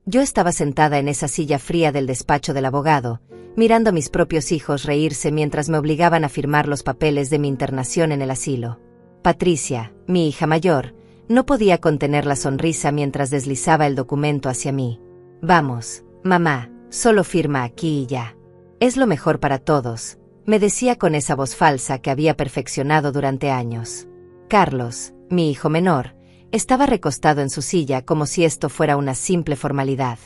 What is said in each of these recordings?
Yo estaba sentada en esa silla fría del despacho del abogado, mirando a mis propios hijos reírse mientras me obligaban a firmar los papeles de mi internación en el asilo. Patricia, mi hija mayor, no podía contener la sonrisa mientras deslizaba el documento hacia mí. Vamos, mamá, solo firma aquí y ya. Es lo mejor para todos, me decía con esa voz falsa que había perfeccionado durante años. Carlos, mi hijo menor, estaba recostado en su silla como si esto fuera una simple formalidad.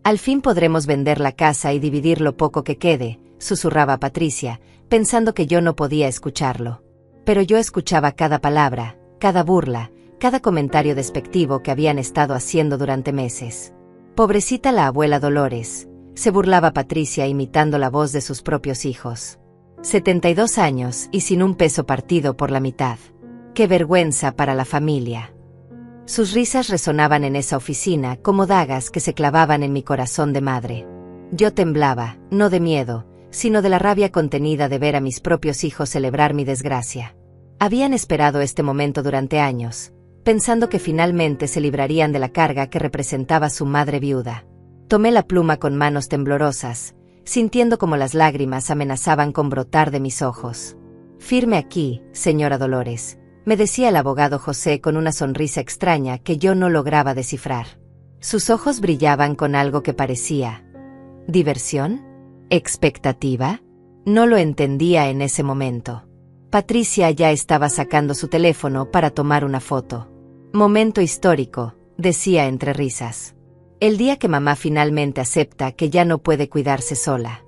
Al fin podremos vender la casa y dividir lo poco que quede, susurraba Patricia, pensando que yo no podía escucharlo. Pero yo escuchaba cada palabra, cada burla, cada comentario despectivo que habían estado haciendo durante meses. Pobrecita la abuela Dolores, se burlaba Patricia imitando la voz de sus propios hijos. 72 años y sin un peso partido por la mitad. ¡Qué vergüenza para la familia! Sus risas resonaban en esa oficina como dagas que se clavaban en mi corazón de madre. Yo temblaba, no de miedo, sino de la rabia contenida de ver a mis propios hijos celebrar mi desgracia. Habían esperado este momento durante años, pensando que finalmente se librarían de la carga que representaba su madre viuda. Tomé la pluma con manos temblorosas, sintiendo como las lágrimas amenazaban con brotar de mis ojos. «Firme aquí, señora Dolores», me decía el abogado José con una sonrisa extraña que yo no lograba descifrar. Sus ojos brillaban con algo que parecía... ¿diversión? ¿Expectativa? No lo entendía en ese momento. Patricia ya estaba sacando su teléfono para tomar una foto. «Momento histórico», decía entre risas. «El día que mamá finalmente acepta que ya no puede cuidarse sola».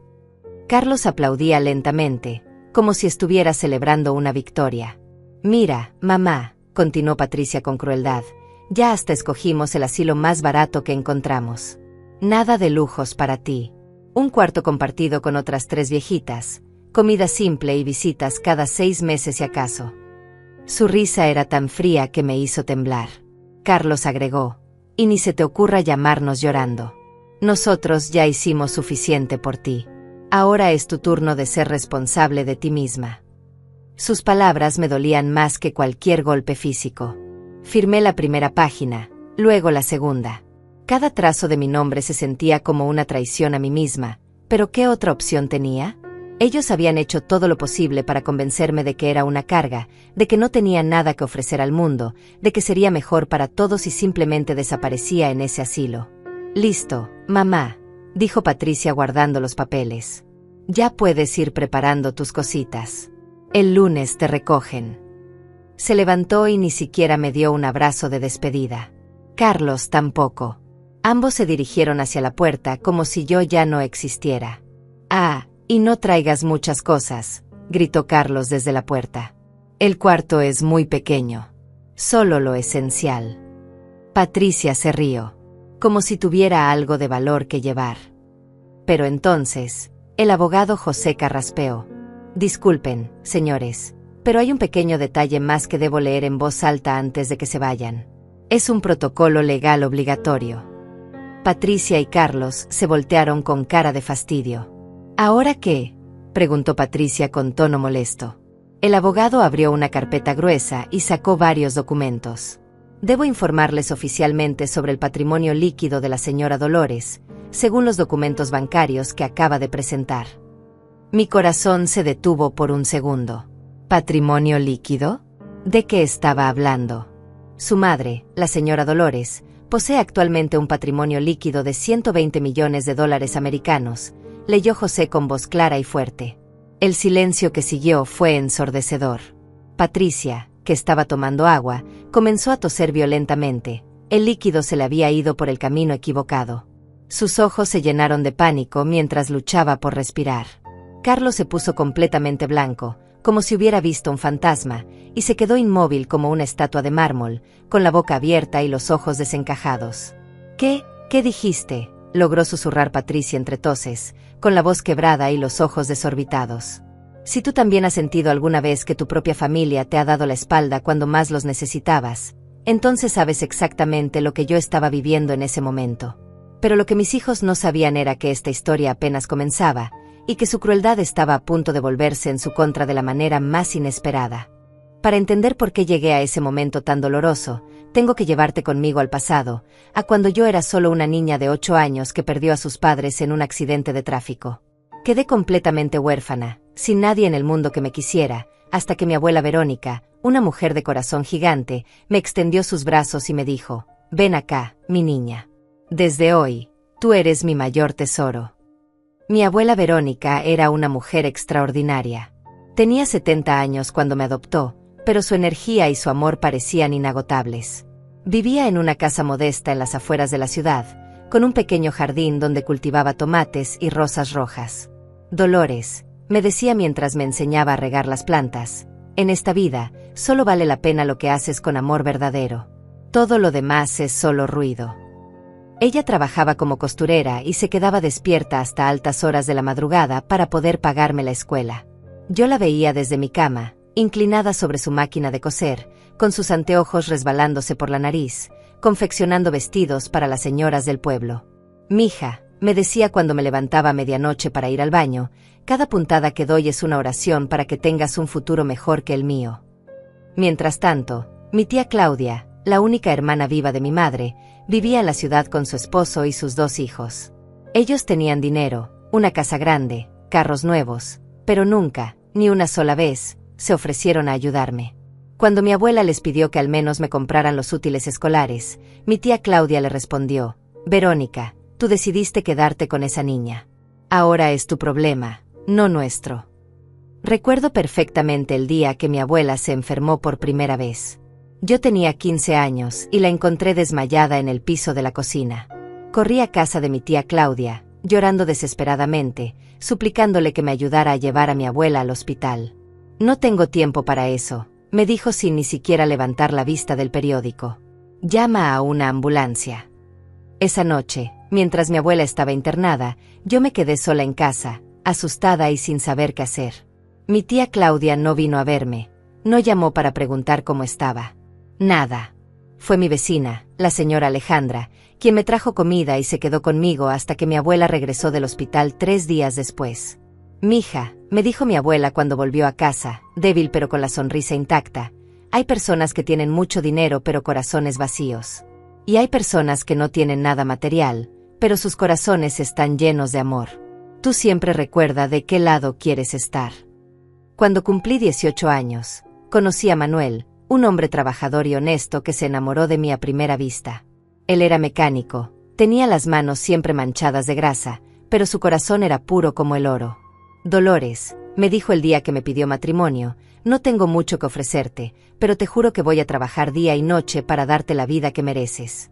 Carlos aplaudía lentamente, como si estuviera celebrando una victoria. «Mira, mamá», continuó Patricia con crueldad, «ya hasta escogimos el asilo más barato que encontramos. Nada de lujos para ti. Un cuarto compartido con otras 3 viejitas, comida simple y visitas cada 6 meses si acaso». Su risa era tan fría que me hizo temblar. Carlos agregó, «Y ni se te ocurra llamarnos llorando. Nosotros ya hicimos suficiente por ti. Ahora es tu turno de ser responsable de ti misma». Sus palabras me dolían más que cualquier golpe físico. Firmé la primera página, luego la segunda. Cada trazo de mi nombre se sentía como una traición a mí misma, pero ¿qué otra opción tenía? Ellos habían hecho todo lo posible para convencerme de que era una carga, de que no tenía nada que ofrecer al mundo, de que sería mejor para todos y simplemente desaparecía en ese asilo. «Listo, mamá», dijo Patricia guardando los papeles. «Ya puedes ir preparando tus cositas. El lunes te recogen». Se levantó y ni siquiera me dio un abrazo de despedida. Carlos tampoco. Ambos se dirigieron hacia la puerta como si yo ya no existiera. «Ah, y no traigas muchas cosas», gritó Carlos desde la puerta. «El cuarto es muy pequeño. Solo lo esencial». Patricia se rió, como si tuviera algo de valor que llevar. Pero entonces, el abogado José carraspeó. «Disculpen, señores, pero hay un pequeño detalle más que debo leer en voz alta antes de que se vayan. Es un protocolo legal obligatorio». Patricia y Carlos se voltearon con cara de fastidio. «¿Ahora qué?», preguntó Patricia con tono molesto. El abogado abrió una carpeta gruesa y sacó varios documentos. «Debo informarles oficialmente sobre el patrimonio líquido de la señora Dolores, según los documentos bancarios que acaba de presentar». Mi corazón se detuvo por un segundo. ¿Patrimonio líquido? ¿De qué estaba hablando? Su madre, la señora Dolores, posee actualmente un patrimonio líquido de $120 millones americanos, leyó José con voz clara y fuerte. El silencio que siguió fue ensordecedor. Patricia, que estaba tomando agua, comenzó a toser violentamente. El líquido se le había ido por el camino equivocado. Sus ojos se llenaron de pánico mientras luchaba por respirar. Carlos se puso completamente blanco, como si hubiera visto un fantasma, y se quedó inmóvil como una estatua de mármol, con la boca abierta y los ojos desencajados. ¿Qué dijiste?, logró susurrar Patricia entre toses, con la voz quebrada y los ojos desorbitados. Si tú también has sentido alguna vez que tu propia familia te ha dado la espalda cuando más los necesitabas, entonces sabes exactamente lo que yo estaba viviendo en ese momento. Pero lo que mis hijos no sabían era que esta historia apenas comenzaba, y que su crueldad estaba a punto de volverse en su contra de la manera más inesperada. Para entender por qué llegué a ese momento tan doloroso, tengo que llevarte conmigo al pasado, a cuando yo era solo una niña de 8 años que perdió a sus padres en un accidente de tráfico. Quedé completamente huérfana, sin nadie en el mundo que me quisiera, hasta que mi abuela Verónica, una mujer de corazón gigante, me extendió sus brazos y me dijo: «Ven acá, mi niña. Desde hoy, tú eres mi mayor tesoro». Mi abuela Verónica era una mujer extraordinaria. Tenía 70 años cuando me adoptó, pero su energía y su amor parecían inagotables. Vivía en una casa modesta en las afueras de la ciudad, con un pequeño jardín donde cultivaba tomates y rosas rojas. «Dolores», me decía mientras me enseñaba a regar las plantas, «en esta vida, solo vale la pena lo que haces con amor verdadero. Todo lo demás es solo ruido». Ella trabajaba como costurera y se quedaba despierta hasta altas horas de la madrugada para poder pagarme la escuela. Yo la veía desde mi cama, inclinada sobre su máquina de coser, con sus anteojos resbalándose por la nariz, confeccionando vestidos para las señoras del pueblo. «Mija», me decía cuando me levantaba a medianoche para ir al baño, «cada puntada que doy es una oración para que tengas un futuro mejor que el mío». Mientras tanto, mi tía Claudia, la única hermana viva de mi madre, vivía en la ciudad con su esposo y sus 2 hijos. Ellos tenían dinero, una casa grande, carros nuevos, pero nunca, ni una sola vez, se ofrecieron a ayudarme. Cuando mi abuela les pidió que al menos me compraran los útiles escolares, mi tía Claudia le respondió: «Verónica, tú decidiste quedarte con esa niña. Ahora es tu problema, no nuestro». Recuerdo perfectamente el día que mi abuela se enfermó por primera vez. Yo tenía 15 años y la encontré desmayada en el piso de la cocina. Corrí a casa de mi tía Claudia, llorando desesperadamente, suplicándole que me ayudara a llevar a mi abuela al hospital. «No tengo tiempo para eso», me dijo sin ni siquiera levantar la vista del periódico. «Llama a una ambulancia». Esa noche, mientras mi abuela estaba internada, yo me quedé sola en casa, asustada y sin saber qué hacer. Mi tía Claudia no vino a verme, no llamó para preguntar cómo estaba. Nada. Fue mi vecina, la señora Alejandra, quien me trajo comida y se quedó conmigo hasta que mi abuela regresó del hospital 3 días después. «Mija», me dijo mi abuela cuando volvió a casa, débil pero con la sonrisa intacta, «hay personas que tienen mucho dinero pero corazones vacíos. Y hay personas que no tienen nada material, pero sus corazones están llenos de amor. Tú siempre recuerda de qué lado quieres estar». Cuando cumplí 18 años, conocí a Manuel, un hombre trabajador y honesto que se enamoró de mí a primera vista. Él era mecánico, tenía las manos siempre manchadas de grasa, pero su corazón era puro como el oro. «Dolores», me dijo el día que me pidió matrimonio, «no tengo mucho que ofrecerte, pero te juro que voy a trabajar día y noche para darte la vida que mereces».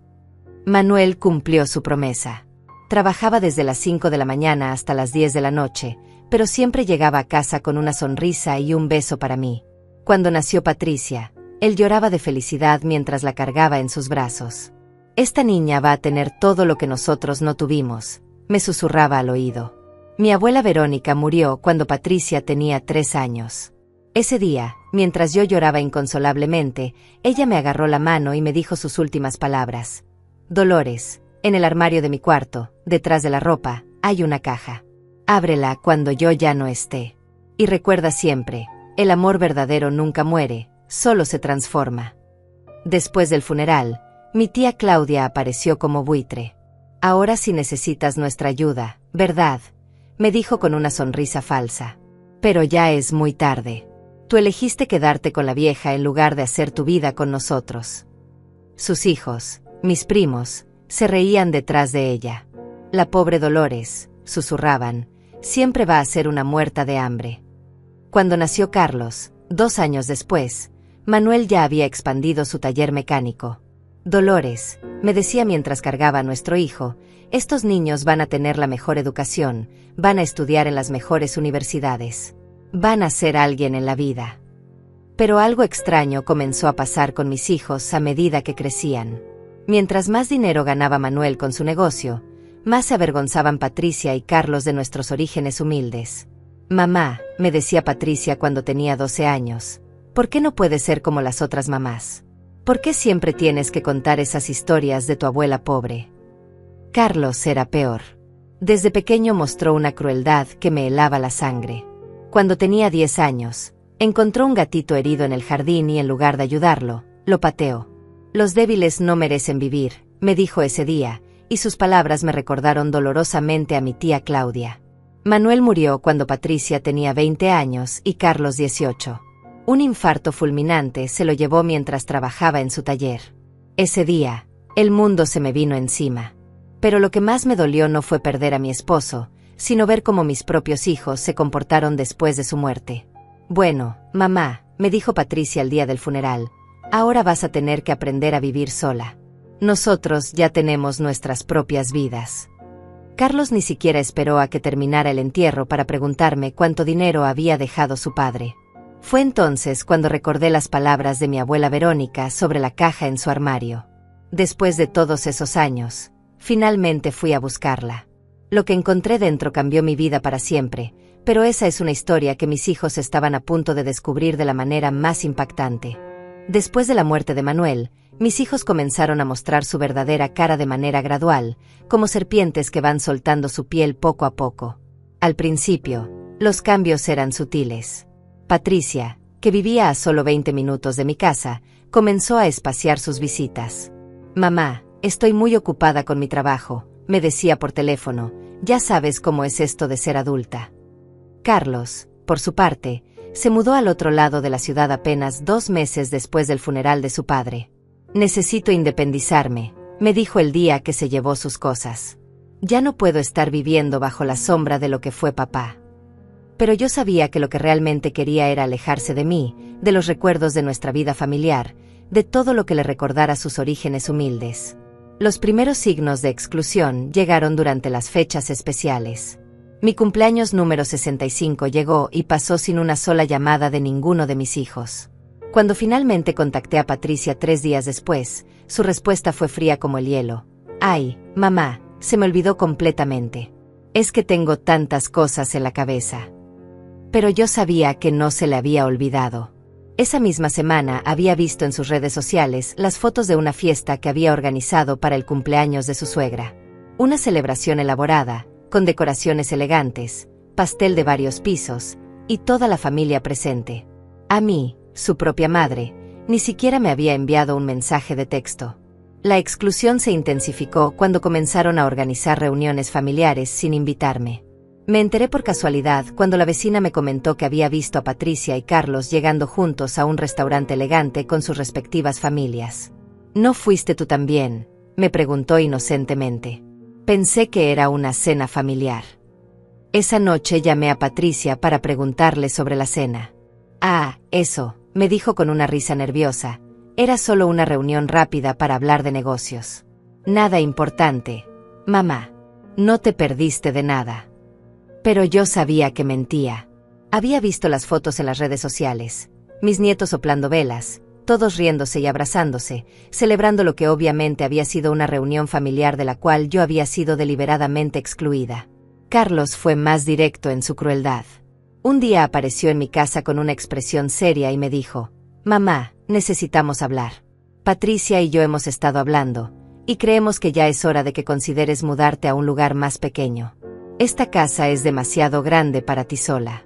Manuel cumplió su promesa. Trabajaba desde las 5 de la mañana hasta las 10 de la noche, pero siempre llegaba a casa con una sonrisa y un beso para mí. Cuando nació Patricia, él lloraba de felicidad mientras la cargaba en sus brazos. «Esta niña va a tener todo lo que nosotros no tuvimos», me susurraba al oído. Mi abuela Verónica murió cuando Patricia tenía 3 años. Ese día, mientras yo lloraba inconsolablemente, ella me agarró la mano y me dijo sus últimas palabras. «Dolores, en el armario de mi cuarto, detrás de la ropa, hay una caja. Ábrela cuando yo ya no esté. Y recuerda siempre, el amor verdadero nunca muere, solo se transforma». Después del funeral, mi tía Claudia apareció como buitre. «Ahora sí necesitas nuestra ayuda, ¿verdad?», me dijo con una sonrisa falsa. «Pero ya es muy tarde. Tú elegiste quedarte con la vieja en lugar de hacer tu vida con nosotros». Sus hijos, mis primos, se reían detrás de ella. «La pobre Dolores», susurraban, «siempre va a ser una muerta de hambre». Cuando nació Carlos, 2 años después, Manuel ya había expandido su taller mecánico. «Dolores», me decía mientras cargaba a nuestro hijo, «estos niños van a tener la mejor educación, van a estudiar en las mejores universidades. Van a ser alguien en la vida». Pero algo extraño comenzó a pasar con mis hijos a medida que crecían. Mientras más dinero ganaba Manuel con su negocio, más se avergonzaban Patricia y Carlos de nuestros orígenes humildes. «Mamá», me decía Patricia cuando tenía 12 años, «¿por qué no puedes ser como las otras mamás? ¿Por qué siempre tienes que contar esas historias de tu abuela pobre?». Carlos era peor. Desde pequeño mostró una crueldad que me helaba la sangre. Cuando tenía 10 años, encontró un gatito herido en el jardín y en lugar de ayudarlo, lo pateó. Los débiles no merecen vivir, me dijo ese día, y sus palabras me recordaron dolorosamente a mi tía Claudia. Manuel murió cuando Patricia tenía 20 años y Carlos 18. Un infarto fulminante se lo llevó mientras trabajaba en su taller. Ese día, el mundo se me vino encima. Pero lo que más me dolió no fue perder a mi esposo, sino ver cómo mis propios hijos se comportaron después de su muerte. Bueno, mamá, me dijo Patricia el día del funeral, ahora vas a tener que aprender a vivir sola. Nosotros ya tenemos nuestras propias vidas. Carlos ni siquiera esperó a que terminara el entierro para preguntarme cuánto dinero había dejado su padre. Fue entonces cuando recordé las palabras de mi abuela Verónica sobre la caja en su armario. Después de todos esos años, finalmente fui a buscarla. Lo que encontré dentro cambió mi vida para siempre, pero esa es una historia que mis hijos estaban a punto de descubrir de la manera más impactante. Después de la muerte de Manuel, mis hijos comenzaron a mostrar su verdadera cara de manera gradual, como serpientes que van soltando su piel poco a poco. Al principio, los cambios eran sutiles. Patricia, que vivía a solo 20 minutos de mi casa, comenzó a espaciar sus visitas. Mamá, estoy muy ocupada con mi trabajo, me decía por teléfono, ya sabes cómo es esto de ser adulta. Carlos, por su parte, se mudó al otro lado de la ciudad apenas 2 meses después del funeral de su padre. Necesito independizarme, me dijo el día que se llevó sus cosas. Ya no puedo estar viviendo bajo la sombra de lo que fue papá. Pero yo sabía que lo que realmente quería era alejarse de mí, de los recuerdos de nuestra vida familiar, de todo lo que le recordara sus orígenes humildes. Los primeros signos de exclusión llegaron durante las fechas especiales. Mi cumpleaños número 65 llegó y pasó sin una sola llamada de ninguno de mis hijos. Cuando finalmente contacté a Patricia 3 días después, su respuesta fue fría como el hielo. Ay, mamá, se me olvidó completamente. Es que tengo tantas cosas en la cabeza. Pero yo sabía que no se le había olvidado. Esa misma semana había visto en sus redes sociales las fotos de una fiesta que había organizado para el cumpleaños de su suegra. Una celebración elaborada, con decoraciones elegantes, pastel de varios pisos, y toda la familia presente. A mí, su propia madre, ni siquiera me había enviado un mensaje de texto. La exclusión se intensificó cuando comenzaron a organizar reuniones familiares sin invitarme. Me enteré por casualidad cuando la vecina me comentó que había visto a Patricia y Carlos llegando juntos a un restaurante elegante con sus respectivas familias. ¿No fuiste tú también?, me preguntó inocentemente. Pensé que era una cena familiar. Esa noche llamé a Patricia para preguntarle sobre la cena. Ah, eso, me dijo con una risa nerviosa. Era solo una reunión rápida para hablar de negocios. Nada importante. Mamá, no te perdiste de nada. Pero yo sabía que mentía. Había visto las fotos en las redes sociales, mis nietos soplando velas, todos riéndose y abrazándose, celebrando lo que obviamente había sido una reunión familiar de la cual yo había sido deliberadamente excluida. Carlos fue más directo en su crueldad. Un día apareció en mi casa con una expresión seria y me dijo, «Mamá, necesitamos hablar. Patricia y yo hemos estado hablando, y creemos que ya es hora de que consideres mudarte a un lugar más pequeño. Esta casa es demasiado grande para ti sola».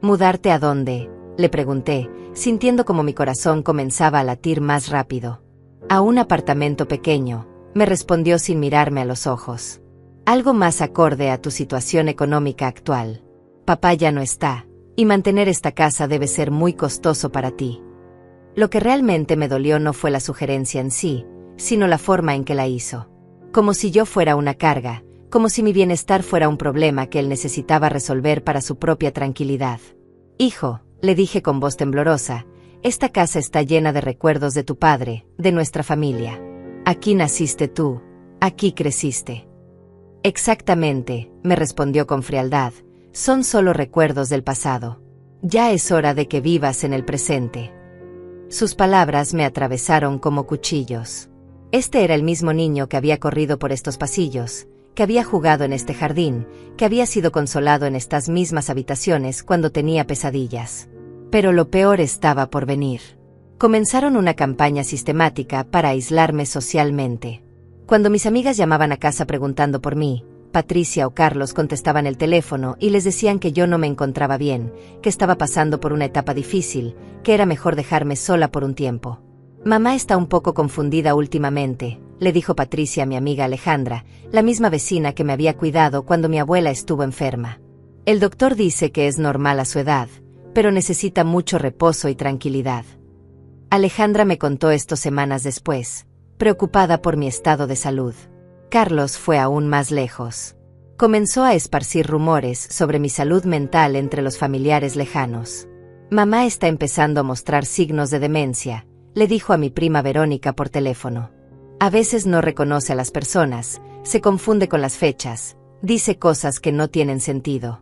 «¿Mudarte a dónde?», le pregunté, sintiendo como mi corazón comenzaba a latir más rápido. «A un apartamento pequeño», me respondió sin mirarme a los ojos. «Algo más acorde a tu situación económica actual. Papá ya no está, y mantener esta casa debe ser muy costoso para ti». Lo que realmente me dolió no fue la sugerencia en sí, sino la forma en que la hizo. Como si yo fuera una carga, como si mi bienestar fuera un problema que él necesitaba resolver para su propia tranquilidad. «Hijo», le dije con voz temblorosa, «esta casa está llena de recuerdos de tu padre, de nuestra familia. Aquí naciste tú, aquí creciste». «Exactamente», me respondió con frialdad, «son solo recuerdos del pasado. Ya es hora de que vivas en el presente». Sus palabras me atravesaron como cuchillos. Este era el mismo niño que había corrido por estos pasillos, que había jugado en este jardín, que había sido consolado en estas mismas habitaciones cuando tenía pesadillas. Pero lo peor estaba por venir. Comenzaron una campaña sistemática para aislarme socialmente. Cuando mis amigas llamaban a casa preguntando por mí, Patricia o Carlos contestaban el teléfono y les decían que yo no me encontraba bien, que estaba pasando por una etapa difícil, que era mejor dejarme sola por un tiempo. Mamá está un poco confundida últimamente, le dijo Patricia a mi amiga Alejandra, la misma vecina que me había cuidado cuando mi abuela estuvo enferma. El doctor dice que es normal a su edad, pero necesita mucho reposo y tranquilidad. Alejandra me contó esto semanas después, preocupada por mi estado de salud. Carlos fue aún más lejos. Comenzó a esparcir rumores sobre mi salud mental entre los familiares lejanos. Mamá está empezando a mostrar signos de demencia, le dijo a mi prima Verónica por teléfono. A veces no reconoce a las personas, se confunde con las fechas, dice cosas que no tienen sentido.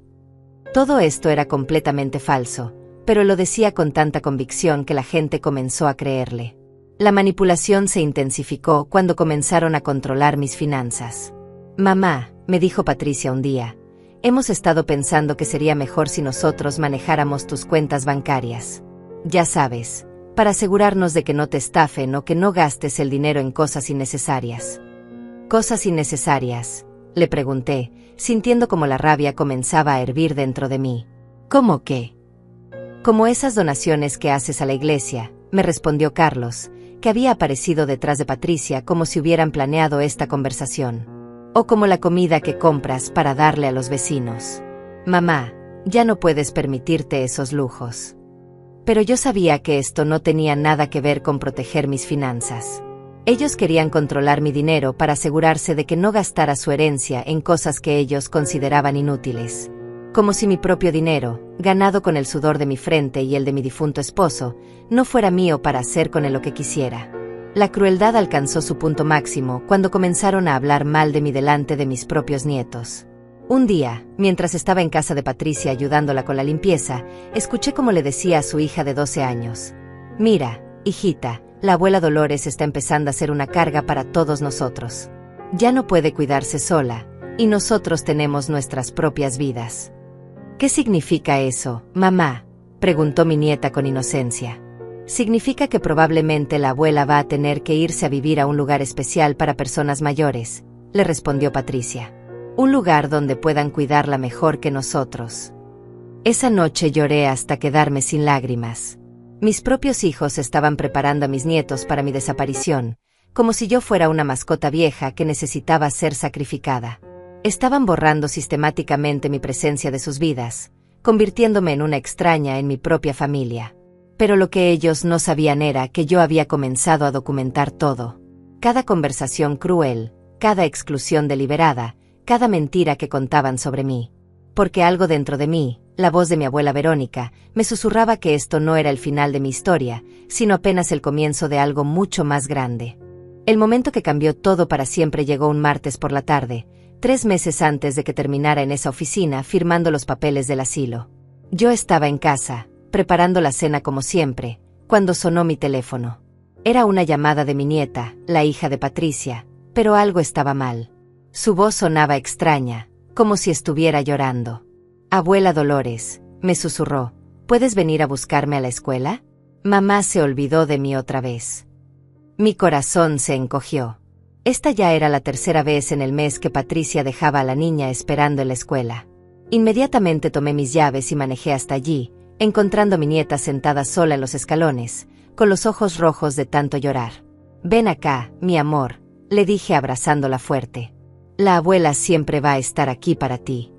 Todo esto era completamente falso, pero lo decía con tanta convicción que la gente comenzó a creerle. La manipulación se intensificó cuando comenzaron a controlar mis finanzas. Mamá, me dijo Patricia un día, hemos estado pensando que sería mejor si nosotros manejáramos tus cuentas bancarias. Ya sabes, para asegurarnos de que no te estafen o que no gastes el dinero en cosas innecesarias. ¿Cosas innecesarias?, le pregunté, sintiendo como la rabia comenzaba a hervir dentro de mí. ¿Cómo qué? Como esas donaciones que haces a la iglesia, me respondió Carlos, que había aparecido detrás de Patricia como si hubieran planeado esta conversación. O como la comida que compras para darle a los vecinos. Mamá, ya no puedes permitirte esos lujos. Pero yo sabía que esto no tenía nada que ver con proteger mis finanzas. Ellos querían controlar mi dinero para asegurarse de que no gastara su herencia en cosas que ellos consideraban inútiles. Como si mi propio dinero, ganado con el sudor de mi frente y el de mi difunto esposo, no fuera mío para hacer con él lo que quisiera. La crueldad alcanzó su punto máximo cuando comenzaron a hablar mal de mí delante de mis propios nietos. Un día, mientras estaba en casa de Patricia ayudándola con la limpieza, escuché cómo le decía a su hija de 12 años: «Mira, hijita, la abuela Dolores está empezando a ser una carga para todos nosotros. Ya no puede cuidarse sola, y nosotros tenemos nuestras propias vidas». «¿Qué significa eso, mamá?», preguntó mi nieta con inocencia. «Significa que probablemente la abuela va a tener que irse a vivir a un lugar especial para personas mayores», le respondió Patricia. «Un lugar donde puedan cuidarla mejor que nosotros». Esa noche lloré hasta quedarme sin lágrimas. Mis propios hijos estaban preparando a mis nietos para mi desaparición, como si yo fuera una mascota vieja que necesitaba ser sacrificada. Estaban borrando sistemáticamente mi presencia de sus vidas, convirtiéndome en una extraña en mi propia familia. Pero lo que ellos no sabían era que yo había comenzado a documentar todo. Cada conversación cruel, cada exclusión deliberada, cada mentira que contaban sobre mí. Porque algo dentro de mí, la voz de mi abuela Verónica, me susurraba que esto no era el final de mi historia, sino apenas el comienzo de algo mucho más grande. El momento que cambió todo para siempre llegó un martes por la tarde, 3 meses antes de que terminara en esa oficina firmando los papeles del asilo. Yo estaba en casa, preparando la cena como siempre, cuando sonó mi teléfono. Era una llamada de mi nieta, la hija de Patricia, pero algo estaba mal. Su voz sonaba extraña, como si estuviera llorando. «Abuela Dolores», me susurró, «¿puedes venir a buscarme a la escuela?». Mamá se olvidó de mí otra vez. Mi corazón se encogió. Esta ya era la 3ª vez en el mes que Patricia dejaba a la niña esperando en la escuela. Inmediatamente tomé mis llaves y manejé hasta allí, encontrando a mi nieta sentada sola en los escalones, con los ojos rojos de tanto llorar. «Ven acá, mi amor», le dije abrazándola fuerte. «La abuela siempre va a estar aquí para ti».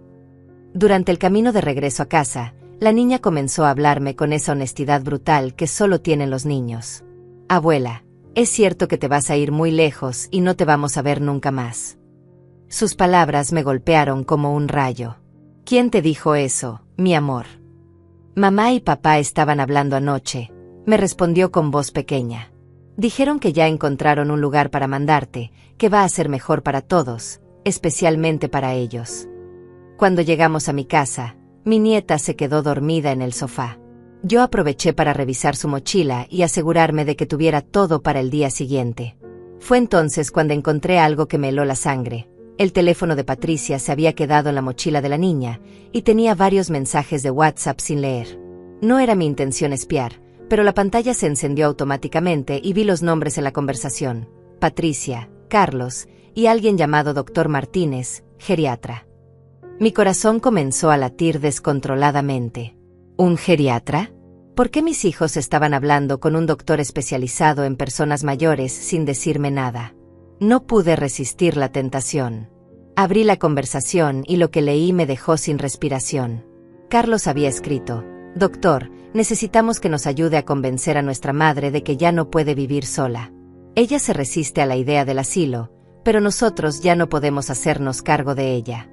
Durante el camino de regreso a casa, la niña comenzó a hablarme con esa honestidad brutal que solo tienen los niños. «Abuela, es cierto que te vas a ir muy lejos y no te vamos a ver nunca más». Sus palabras me golpearon como un rayo. «¿Quién te dijo eso, mi amor?». «Mamá y papá estaban hablando anoche», me respondió con voz pequeña. «Dijeron que ya encontraron un lugar para mandarte, que va a ser mejor para todos, especialmente para ellos». Cuando llegamos a mi casa, mi nieta se quedó dormida en el sofá. Yo aproveché para revisar su mochila y asegurarme de que tuviera todo para el día siguiente. Fue entonces cuando encontré algo que me heló la sangre. El teléfono de Patricia se había quedado en la mochila de la niña y tenía varios mensajes de WhatsApp sin leer. No era mi intención espiar, pero la pantalla se encendió automáticamente y vi los nombres en la conversación: Patricia, Carlos y alguien llamado Dr. Martínez, geriatra. Mi corazón comenzó a latir descontroladamente. ¿Un geriatra? ¿Por qué mis hijos estaban hablando con un doctor especializado en personas mayores sin decirme nada? No pude resistir la tentación. Abrí la conversación y lo que leí me dejó sin respiración. Carlos había escrito: «Doctor, necesitamos que nos ayude a convencer a nuestra madre de que ya no puede vivir sola. Ella se resiste a la idea del asilo, pero nosotros ya no podemos hacernos cargo de ella».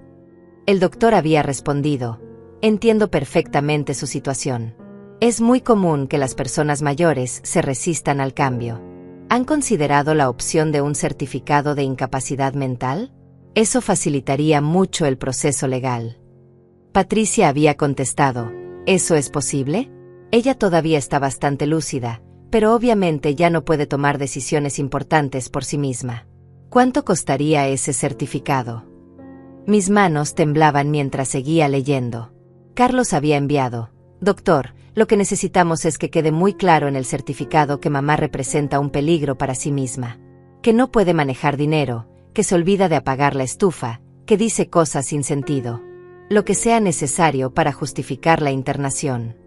El doctor había respondido: «Entiendo perfectamente su situación. Es muy común que las personas mayores se resistan al cambio. ¿Han considerado la opción de un certificado de incapacidad mental? Eso facilitaría mucho el proceso legal». Patricia había contestado: «¿Eso es posible?». Ella todavía está bastante lúcida, pero obviamente ya no puede tomar decisiones importantes por sí misma. ¿Cuánto costaría ese certificado? Mis manos temblaban mientras seguía leyendo. Carlos había enviado: «Doctor, lo que necesitamos es que quede muy claro en el certificado que mamá representa un peligro para sí misma, que no puede manejar dinero, que se olvida de apagar la estufa, que dice cosas sin sentido. Lo que sea necesario para justificar la internación».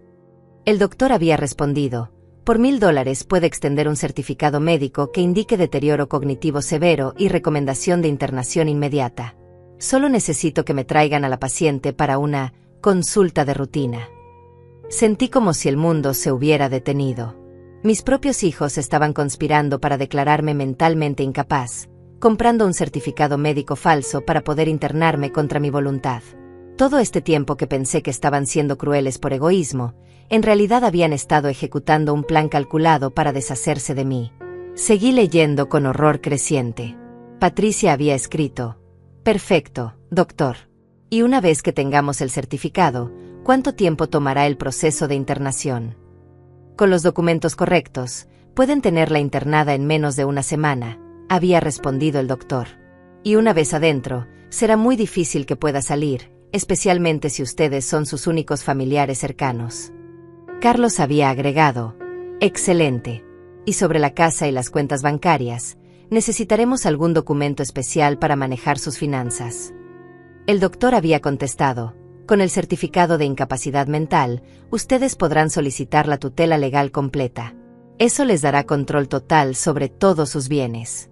El doctor había respondido: «Por $1000 puede extender un certificado médico que indique deterioro cognitivo severo y recomendación de internación inmediata. Solo necesito que me traigan a la paciente para una consulta de rutina». Sentí como si el mundo se hubiera detenido. Mis propios hijos estaban conspirando para declararme mentalmente incapaz, comprando un certificado médico falso para poder internarme contra mi voluntad. Todo este tiempo que pensé que estaban siendo crueles por egoísmo, en realidad habían estado ejecutando un plan calculado para deshacerse de mí. Seguí leyendo con horror creciente. Patricia había escrito: «Perfecto, doctor. Y una vez que tengamos el certificado, ¿cuánto tiempo tomará el proceso de internación?». «Con los documentos correctos, pueden tenerla internada en menos de una semana», había respondido el doctor. «Y una vez adentro, será muy difícil que pueda salir, especialmente si ustedes son sus únicos familiares cercanos». Carlos había agregado: «Excelente. Y sobre la casa y las cuentas bancarias, necesitaremos algún documento especial para manejar sus finanzas». El doctor había contestado: «Con el certificado de incapacidad mental, ustedes podrán solicitar la tutela legal completa. Eso les dará control total sobre todos sus bienes».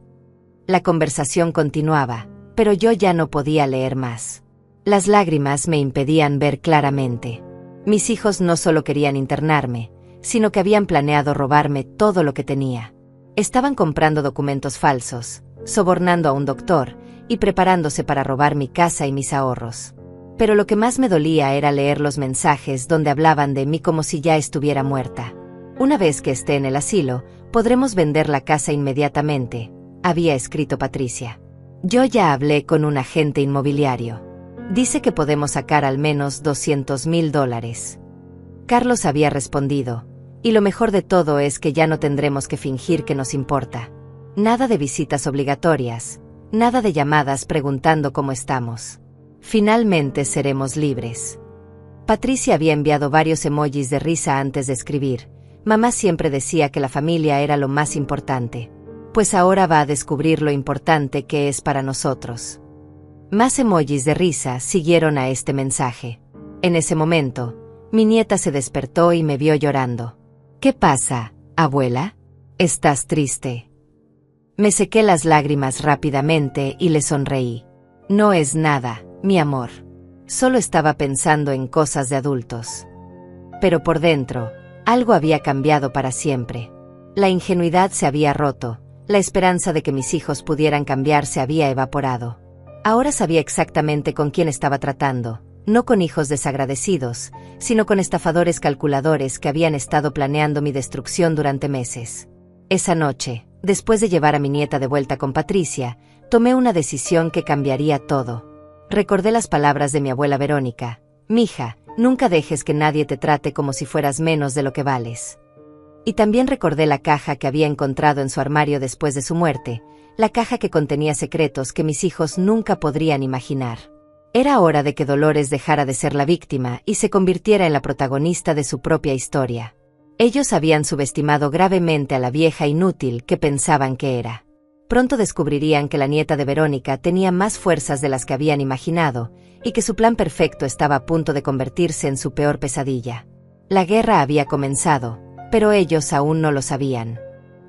La conversación continuaba, pero yo ya no podía leer más. Las lágrimas me impedían ver claramente. Mis hijos no solo querían internarme, sino que habían planeado robarme todo lo que tenía. Estaban comprando documentos falsos, sobornando a un doctor y preparándose para robar mi casa y mis ahorros. Pero lo que más me dolía era leer los mensajes donde hablaban de mí como si ya estuviera muerta. «Una vez que esté en el asilo, podremos vender la casa inmediatamente», había escrito Patricia. «Yo ya hablé con un agente inmobiliario. Dice que podemos sacar al menos $200,000. Carlos había respondido: «Y lo mejor de todo es que ya no tendremos que fingir que nos importa. Nada de visitas obligatorias, nada de llamadas preguntando cómo estamos. Finalmente seremos libres». Patricia había enviado varios emojis de risa antes de escribir: «Mamá siempre decía que la familia era lo más importante. Pues ahora va a descubrir lo importante que es para nosotros». Más emojis de risa siguieron a este mensaje. En ese momento, mi nieta se despertó y me vio llorando. «¿Qué pasa, abuela? ¿Estás triste?». Me sequé las lágrimas rápidamente y le sonreí. «No es nada, mi amor. Solo estaba pensando en cosas de adultos». Pero por dentro, algo había cambiado para siempre. La ingenuidad se había roto, la esperanza de que mis hijos pudieran cambiar se había evaporado. Ahora sabía exactamente con quién estaba tratando, no con hijos desagradecidos, sino con estafadores calculadores que habían estado planeando mi destrucción durante meses. Esa noche, después de llevar a mi nieta de vuelta con Patricia, tomé una decisión que cambiaría todo. Recordé las palabras de mi abuela Verónica: «Mija, nunca dejes que nadie te trate como si fueras menos de lo que vales». Y también recordé la caja que había encontrado en su armario después de su muerte, la caja que contenía secretos que mis hijos nunca podrían imaginar. Era hora de que Dolores dejara de ser la víctima y se convirtiera en la protagonista de su propia historia. Ellos habían subestimado gravemente a la vieja inútil que pensaban que era. Pronto descubrirían que la nieta de Verónica tenía más fuerzas de las que habían imaginado, y que su plan perfecto estaba a punto de convertirse en su peor pesadilla. La guerra había comenzado, pero ellos aún no lo sabían.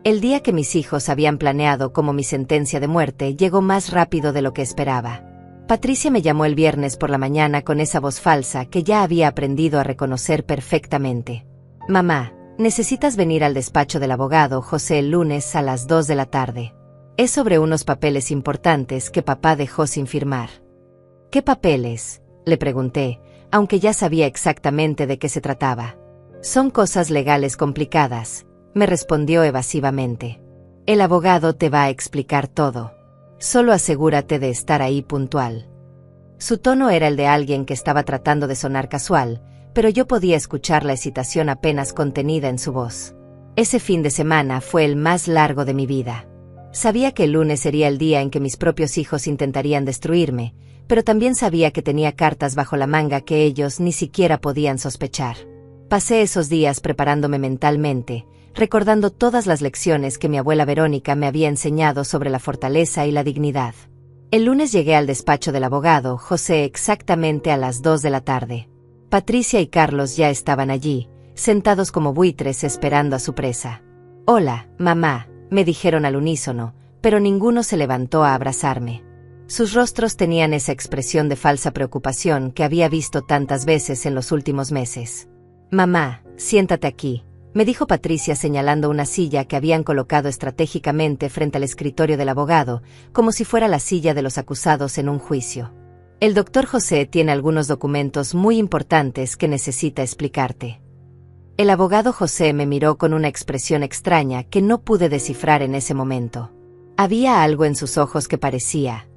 El día que mis hijos habían planeado como mi sentencia de muerte llegó más rápido de lo que esperaba. Patricia me llamó el viernes por la mañana con esa voz falsa que ya había aprendido a reconocer perfectamente. Mamá, necesitas venir al despacho del abogado José el lunes a las 2 de la tarde. Es sobre unos papeles importantes que papá dejó sin firmar. ¿Qué papeles?, le pregunté, aunque ya sabía exactamente de qué se trataba. Son cosas legales complicadas, me respondió evasivamente. El abogado te va a explicar todo. Solo asegúrate de estar ahí puntual. Su tono era el de alguien que estaba tratando de sonar casual, pero yo podía escuchar la excitación apenas contenida en su voz. Ese fin de semana fue el más largo de mi vida. Sabía que el lunes sería el día en que mis propios hijos intentarían destruirme, pero también sabía que tenía cartas bajo la manga que ellos ni siquiera podían sospechar. Pasé esos días preparándome mentalmente, recordando todas las lecciones que mi abuela Verónica me había enseñado sobre la fortaleza y la dignidad. El lunes llegué al despacho del abogado José exactamente a las 2 de la tarde. Patricia y Carlos ya estaban allí, sentados como buitres esperando a su presa. «Hola, mamá», me dijeron al unísono, pero ninguno se levantó a abrazarme. Sus rostros tenían esa expresión de falsa preocupación que había visto tantas veces en los últimos meses. «Mamá, siéntate aquí», me dijo Patricia señalando una silla que habían colocado estratégicamente frente al escritorio del abogado, como si fuera la silla de los acusados en un juicio. «El doctor José tiene algunos documentos muy importantes que necesita explicarte». El abogado José me miró con una expresión extraña que no pude descifrar en ese momento. Había algo en sus ojos que parecía...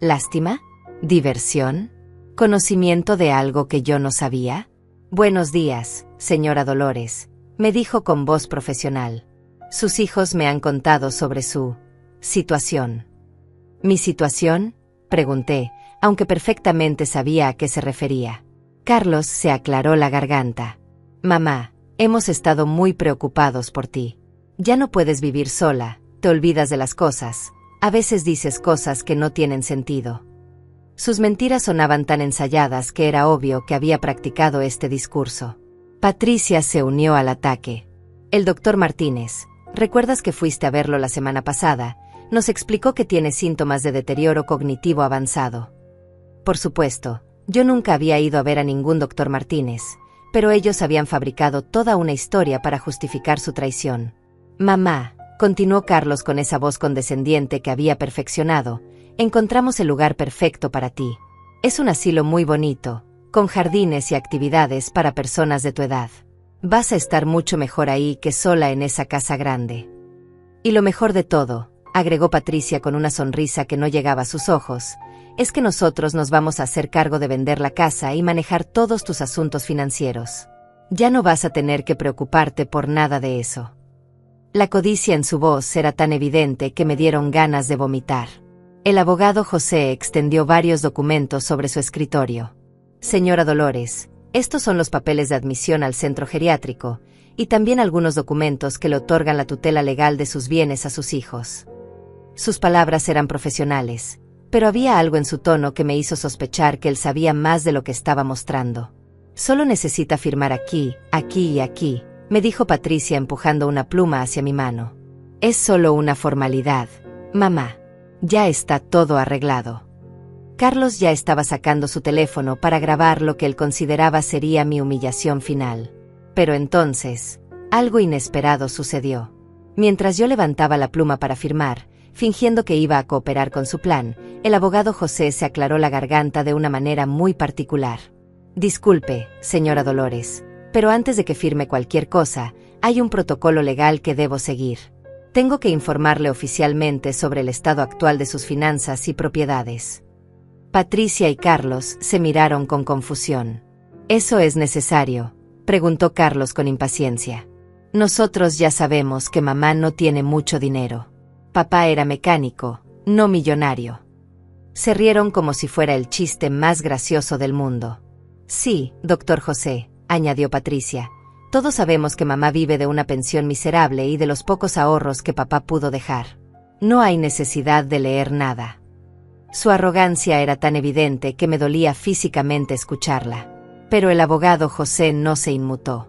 ¿lástima? ¿Diversión? ¿Conocimiento de algo que yo no sabía? «Buenos días, señora Dolores», me dijo con voz profesional. «Sus hijos me han contado sobre su situación». «¿Mi situación?», pregunté, aunque perfectamente sabía a qué se refería. Carlos se aclaró la garganta. «Mamá, hemos estado muy preocupados por ti. Ya no puedes vivir sola, te olvidas de las cosas, a veces dices cosas que no tienen sentido». Sus mentiras sonaban tan ensayadas que era obvio que había practicado este discurso. Patricia se unió al ataque. «El doctor Martínez, ¿recuerdas que fuiste a verlo la semana pasada? Nos explicó que tiene síntomas de deterioro cognitivo avanzado». Por supuesto, yo nunca había ido a ver a ningún doctor Martínez, pero ellos habían fabricado toda una historia para justificar su traición. «Mamá», continuó Carlos con esa voz condescendiente que había perfeccionado, «encontramos el lugar perfecto para ti. Es un asilo muy bonito, con jardines y actividades para personas de tu edad. Vas a estar mucho mejor ahí que sola en esa casa grande». «Y lo mejor de todo», agregó Patricia con una sonrisa que no llegaba a sus ojos, «es que nosotros nos vamos a hacer cargo de vender la casa y manejar todos tus asuntos financieros. Ya no vas a tener que preocuparte por nada de eso». La codicia en su voz era tan evidente que me dieron ganas de vomitar. El abogado José extendió varios documentos sobre su escritorio. «Señora Dolores, estos son los papeles de admisión al centro geriátrico, y también algunos documentos que le otorgan la tutela legal de sus bienes a sus hijos». Sus palabras eran profesionales, pero había algo en su tono que me hizo sospechar que él sabía más de lo que estaba mostrando. «Solo necesita firmar aquí, aquí y aquí», me dijo Patricia empujando una pluma hacia mi mano. «Es solo una formalidad, mamá. Ya está todo arreglado». Carlos ya estaba sacando su teléfono para grabar lo que él consideraba sería mi humillación final. Pero entonces, algo inesperado sucedió. Mientras yo levantaba la pluma para firmar, fingiendo que iba a cooperar con su plan, el abogado José se aclaró la garganta de una manera muy particular. «Disculpe, señora Dolores, pero antes de que firme cualquier cosa, hay un protocolo legal que debo seguir. Tengo que informarle oficialmente sobre el estado actual de sus finanzas y propiedades». Patricia y Carlos se miraron con confusión. «¿Eso es necesario?», preguntó Carlos con impaciencia. «Nosotros ya sabemos que mamá no tiene mucho dinero. Papá era mecánico, no millonario». Se rieron como si fuera el chiste más gracioso del mundo. «Sí, doctor José», añadió Patricia, «todos sabemos que mamá vive de una pensión miserable y de los pocos ahorros que papá pudo dejar. No hay necesidad de leer nada». Su arrogancia era tan evidente que me dolía físicamente escucharla. Pero el abogado José no se inmutó.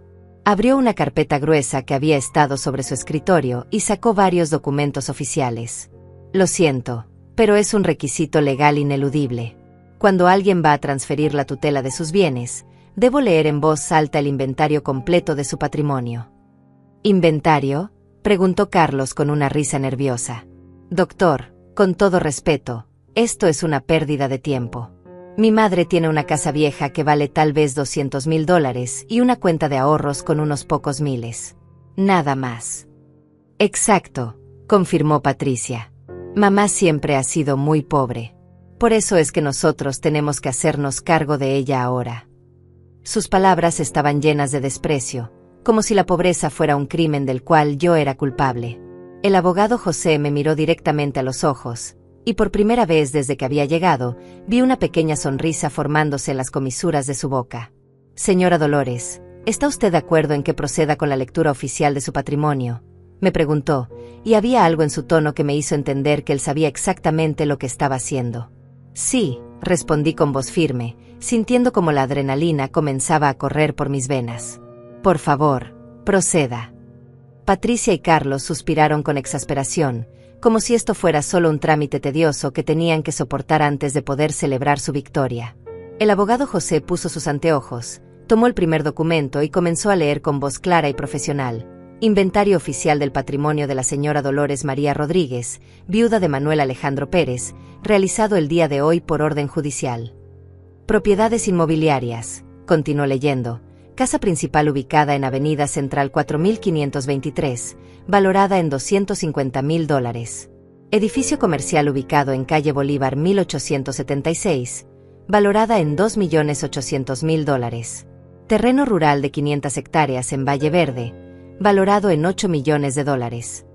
Abrió una carpeta gruesa que había estado sobre su escritorio y sacó varios documentos oficiales. Lo siento, pero es un requisito legal ineludible. Cuando alguien va a transferir la tutela de sus bienes, debo leer en voz alta el inventario completo de su patrimonio. ¿Inventario?, preguntó Carlos con una risa nerviosa. Doctor, con todo respeto, esto es una pérdida de tiempo. Mi madre tiene una casa vieja que vale tal vez $200,000 y una cuenta de ahorros con unos pocos miles. Nada más. Exacto, confirmó Patricia. Mamá siempre ha sido muy pobre. Por eso es que nosotros tenemos que hacernos cargo de ella ahora. Sus palabras estaban llenas de desprecio, como si la pobreza fuera un crimen del cual yo era culpable. El abogado José me miró directamente a los ojos, y por primera vez desde que había llegado, vi una pequeña sonrisa formándose en las comisuras de su boca. Señora Dolores, ¿está usted de acuerdo en que proceda con la lectura oficial de su patrimonio?, me preguntó, y había algo en su tono que me hizo entender que él sabía exactamente lo que estaba haciendo. Sí, respondí con voz firme, sintiendo como la adrenalina comenzaba a correr por mis venas. Por favor, proceda. Patricia y Carlos suspiraron con exasperación, como si esto fuera solo un trámite tedioso que tenían que soportar antes de poder celebrar su victoria. El abogado José puso sus anteojos, tomó el primer documento y comenzó a leer con voz clara y profesional. Inventario oficial del patrimonio de la señora Dolores María Rodríguez, viuda de Manuel Alejandro Pérez, realizado el día de hoy por orden judicial. Propiedades inmobiliarias, continuó leyendo. Casa principal ubicada en Avenida Central 4523, valorada en $250,000. Edificio comercial ubicado en calle Bolívar 1876, valorada en $2,800,000. Terreno rural de 500 hectáreas en Valle Verde, valorado en $8 millones.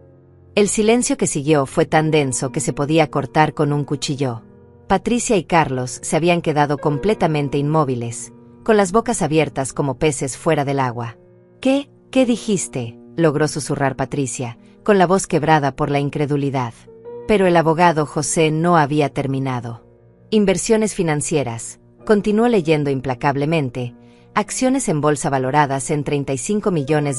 El silencio que siguió fue tan denso que se podía cortar con un cuchillo. Patricia y Carlos se habían quedado completamente inmóviles, con las bocas abiertas como peces fuera del agua. ¿Qué dijiste?, logró susurrar Patricia, con la voz quebrada por la incredulidad. Pero el abogado José no había terminado. Inversiones financieras, continuó leyendo implacablemente. Acciones en bolsa valoradas en $35 millones.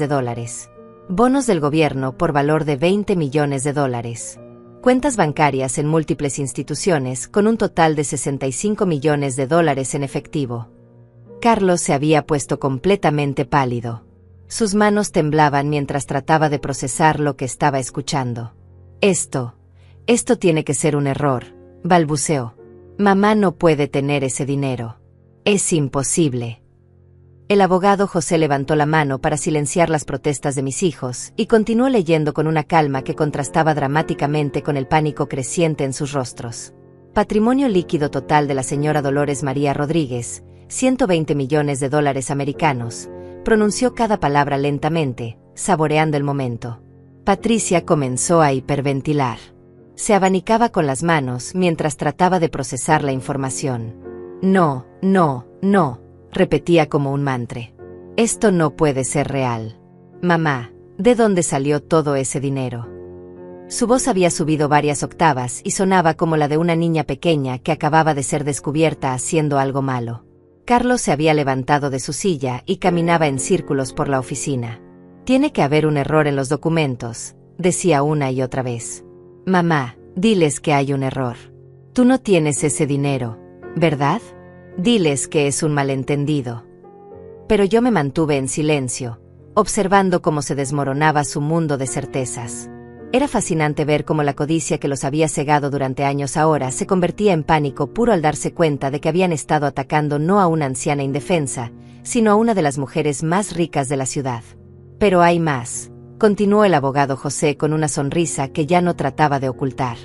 Bonos del gobierno por valor de $20 millones. Cuentas bancarias en múltiples instituciones con un total de $65 millones en efectivo. Carlos se había puesto completamente pálido. Sus manos temblaban mientras trataba de procesar lo que estaba escuchando. Esto tiene que ser un error, balbuceó. Mamá no puede tener ese dinero. Es imposible. El abogado José levantó la mano para silenciar las protestas de mis hijos y continuó leyendo con una calma que contrastaba dramáticamente con el pánico creciente en sus rostros. Patrimonio líquido total de la señora Dolores María Rodríguez, $120 millones americanos, pronunció cada palabra lentamente, saboreando el momento. Patricia comenzó a hiperventilar. Se abanicaba con las manos mientras trataba de procesar la información. No, repetía como un mantra. Esto no puede ser real. Mamá, ¿de dónde salió todo ese dinero? Su voz había subido varias octavas y sonaba como la de una niña pequeña que acababa de ser descubierta haciendo algo malo. Carlos se había levantado de su silla y caminaba en círculos por la oficina. Tiene que haber un error en los documentos, decía una y otra vez. Mamá, diles que hay un error. Tú no tienes ese dinero, ¿verdad? Diles que es un malentendido. Pero yo me mantuve en silencio, observando cómo se desmoronaba su mundo de certezas. Era fascinante ver cómo la codicia que los había cegado durante años ahora se convertía en pánico puro al darse cuenta de que habían estado atacando no a una anciana indefensa, sino a una de las mujeres más ricas de la ciudad. Pero hay más, continuó el abogado José con una sonrisa que ya no trataba de ocultar.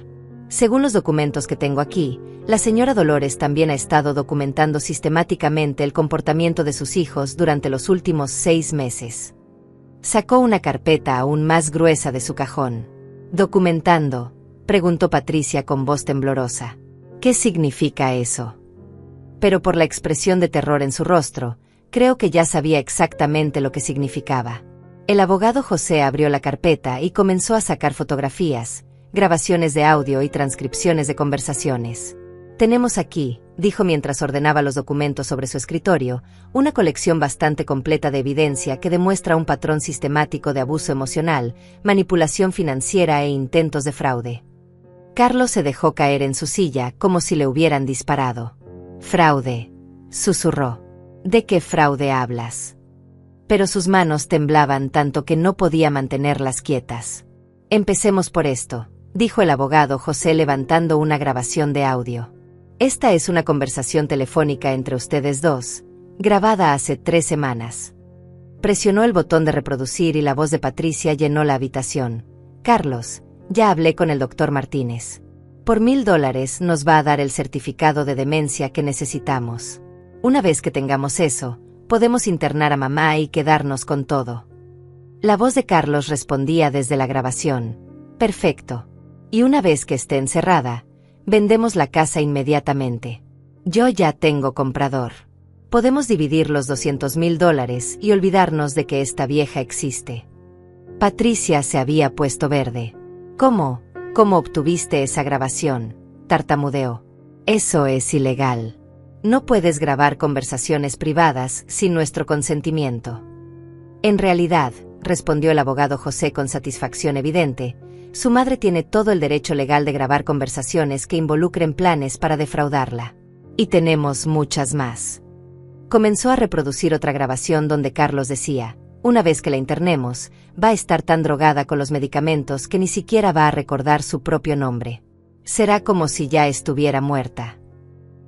Según los documentos que tengo aquí, la señora Dolores también ha estado documentando sistemáticamente el comportamiento de sus hijos durante los últimos 6 meses. Sacó una carpeta aún más gruesa de su cajón. ¿Documentando?, preguntó Patricia con voz temblorosa. ¿Qué significa eso? Pero por la expresión de terror en su rostro, creo que ya sabía exactamente lo que significaba. El abogado José abrió la carpeta y comenzó a sacar fotografías, grabaciones de audio y transcripciones de conversaciones. Tenemos aquí, dijo mientras ordenaba los documentos sobre su escritorio, una colección bastante completa de evidencia que demuestra un patrón sistemático de abuso emocional, manipulación financiera e intentos de fraude. Carlos se dejó caer en su silla como si le hubieran disparado. «Fraude», susurró. «¿De qué fraude hablas?» Pero sus manos temblaban tanto que no podía mantenerlas quietas. «Empecemos por esto», dijo el abogado José levantando una grabación de audio. «Esta es una conversación telefónica entre ustedes dos, grabada hace 3 semanas». Presionó el botón de reproducir y la voz de Patricia llenó la habitación. «Carlos, ya hablé con el doctor Martínez. Por $1000 nos va a dar el certificado de demencia que necesitamos. Una vez que tengamos eso, podemos internar a mamá y quedarnos con todo». La voz de Carlos respondía desde la grabación. «Perfecto. Y una vez que esté encerrada, vendemos la casa inmediatamente. Yo ya tengo comprador. Podemos dividir los $200,000 y olvidarnos de que esta vieja existe». Patricia se había puesto verde. «¿Cómo? ¿Cómo obtuviste esa grabación?», tartamudeó. «Eso es ilegal. No puedes grabar conversaciones privadas sin nuestro consentimiento». «En realidad», respondió el abogado José con satisfacción evidente, «su madre tiene todo el derecho legal de grabar conversaciones que involucren planes para defraudarla. Y tenemos muchas más». Comenzó a reproducir otra grabación donde Carlos decía: «Una vez que la internemos, va a estar tan drogada con los medicamentos que ni siquiera va a recordar su propio nombre. Será como si ya estuviera muerta».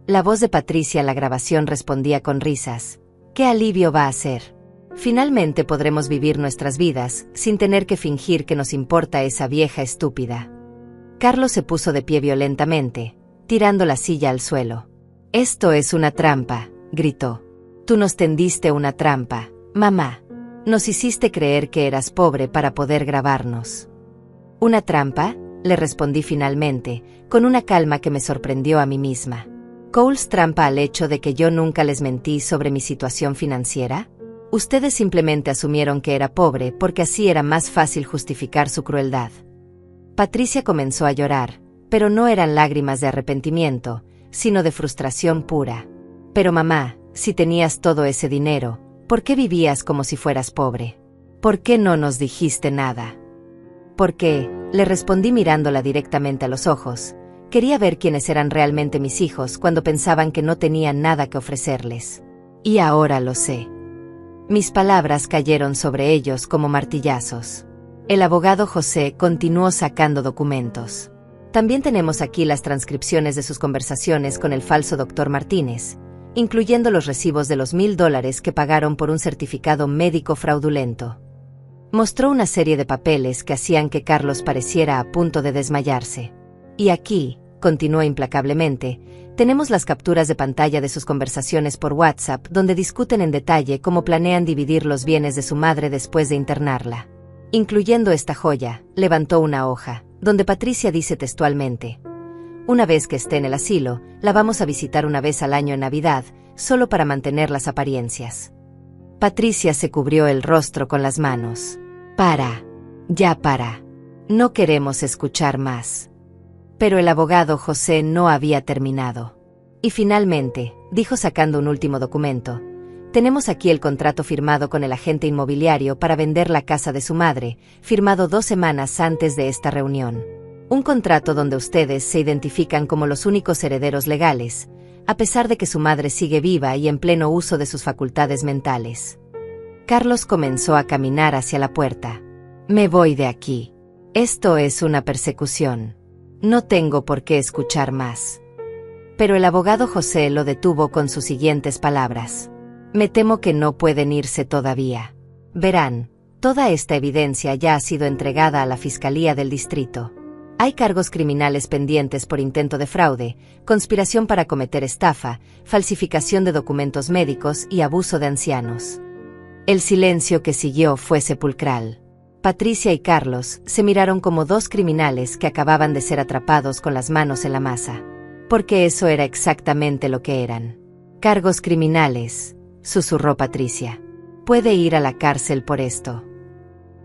La voz de Patricia en la grabación respondía con risas. «¿Qué alivio va a ser? Finalmente podremos vivir nuestras vidas sin tener que fingir que nos importa esa vieja estúpida». Carlos se puso de pie violentamente, tirando la silla al suelo. «Esto es una trampa», gritó. «Tú nos tendiste una trampa, mamá. Nos hiciste creer que eras pobre para poder grabarnos». «¿Una trampa?», le respondí finalmente, con una calma que me sorprendió a mí misma. «¿Coles trampa al hecho de que yo nunca les mentí sobre mi situación financiera? Ustedes simplemente asumieron que era pobre porque así era más fácil justificar su crueldad». Patricia comenzó a llorar, pero no eran lágrimas de arrepentimiento, sino de frustración pura. «Pero mamá, si tenías todo ese dinero, ¿por qué vivías como si fueras pobre? ¿Por qué no nos dijiste nada?». «¿Por qué?», le respondí mirándola directamente a los ojos. «Quería ver quiénes eran realmente mis hijos cuando pensaban que no tenían nada que ofrecerles. Y ahora lo sé». Mis palabras cayeron sobre ellos como martillazos. El abogado José continuó sacando documentos. «También tenemos aquí las transcripciones de sus conversaciones con el falso doctor Martínez, incluyendo los recibos de los $1000 que pagaron por un certificado médico fraudulento». Mostró una serie de papeles que hacían que Carlos pareciera a punto de desmayarse. «Y aquí», continuó implacablemente, «tenemos las capturas de pantalla de sus conversaciones por WhatsApp donde discuten en detalle cómo planean dividir los bienes de su madre después de internarla. Incluyendo esta joya», levantó una hoja, donde Patricia dice textualmente: «Una vez que esté en el asilo, la vamos a visitar una vez al año en Navidad, solo para mantener las apariencias». Patricia se cubrió el rostro con las manos. «Para. Ya para. No queremos escuchar más». Pero el abogado José no había terminado. «Y finalmente», dijo sacando un último documento, «tenemos aquí el contrato firmado con el agente inmobiliario para vender la casa de su madre, firmado 2 semanas antes de esta reunión. Un contrato donde ustedes se identifican como los únicos herederos legales, a pesar de que su madre sigue viva y en pleno uso de sus facultades mentales». Carlos comenzó a caminar hacia la puerta. «Me voy de aquí. Esto es una persecución. No tengo por qué escuchar más». Pero el abogado José lo detuvo con sus siguientes palabras. «Me temo que no pueden irse todavía. Verán, toda esta evidencia ya ha sido entregada a la Fiscalía del Distrito. Hay cargos criminales pendientes por intento de fraude, conspiración para cometer estafa, falsificación de documentos médicos y abuso de ancianos». El silencio que siguió fue sepulcral. Patricia y Carlos se miraron como 2 criminales que acababan de ser atrapados con las manos en la masa. Porque eso era exactamente lo que eran. «Cargos criminales», susurró Patricia. «Puede ir a la cárcel por esto».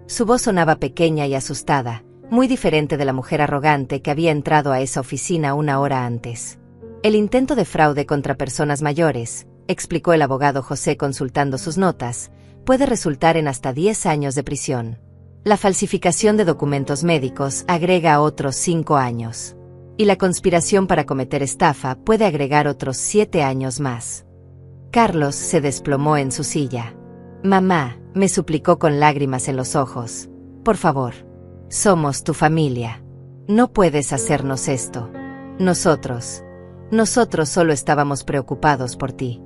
Su voz sonaba pequeña y asustada, muy diferente de la mujer arrogante que había entrado a esa oficina 1 hora antes. El intento de fraude contra personas mayores, explicó el abogado José consultando sus notas, puede resultar en hasta 10 años de prisión. La falsificación de documentos médicos agrega otros 5 años. Y la conspiración para cometer estafa puede agregar otros 7 años más. Carlos se desplomó en su silla. Mamá, me suplicó con lágrimas en los ojos. Por favor. Somos tu familia. No puedes hacernos esto. Nosotros solo estábamos preocupados por ti.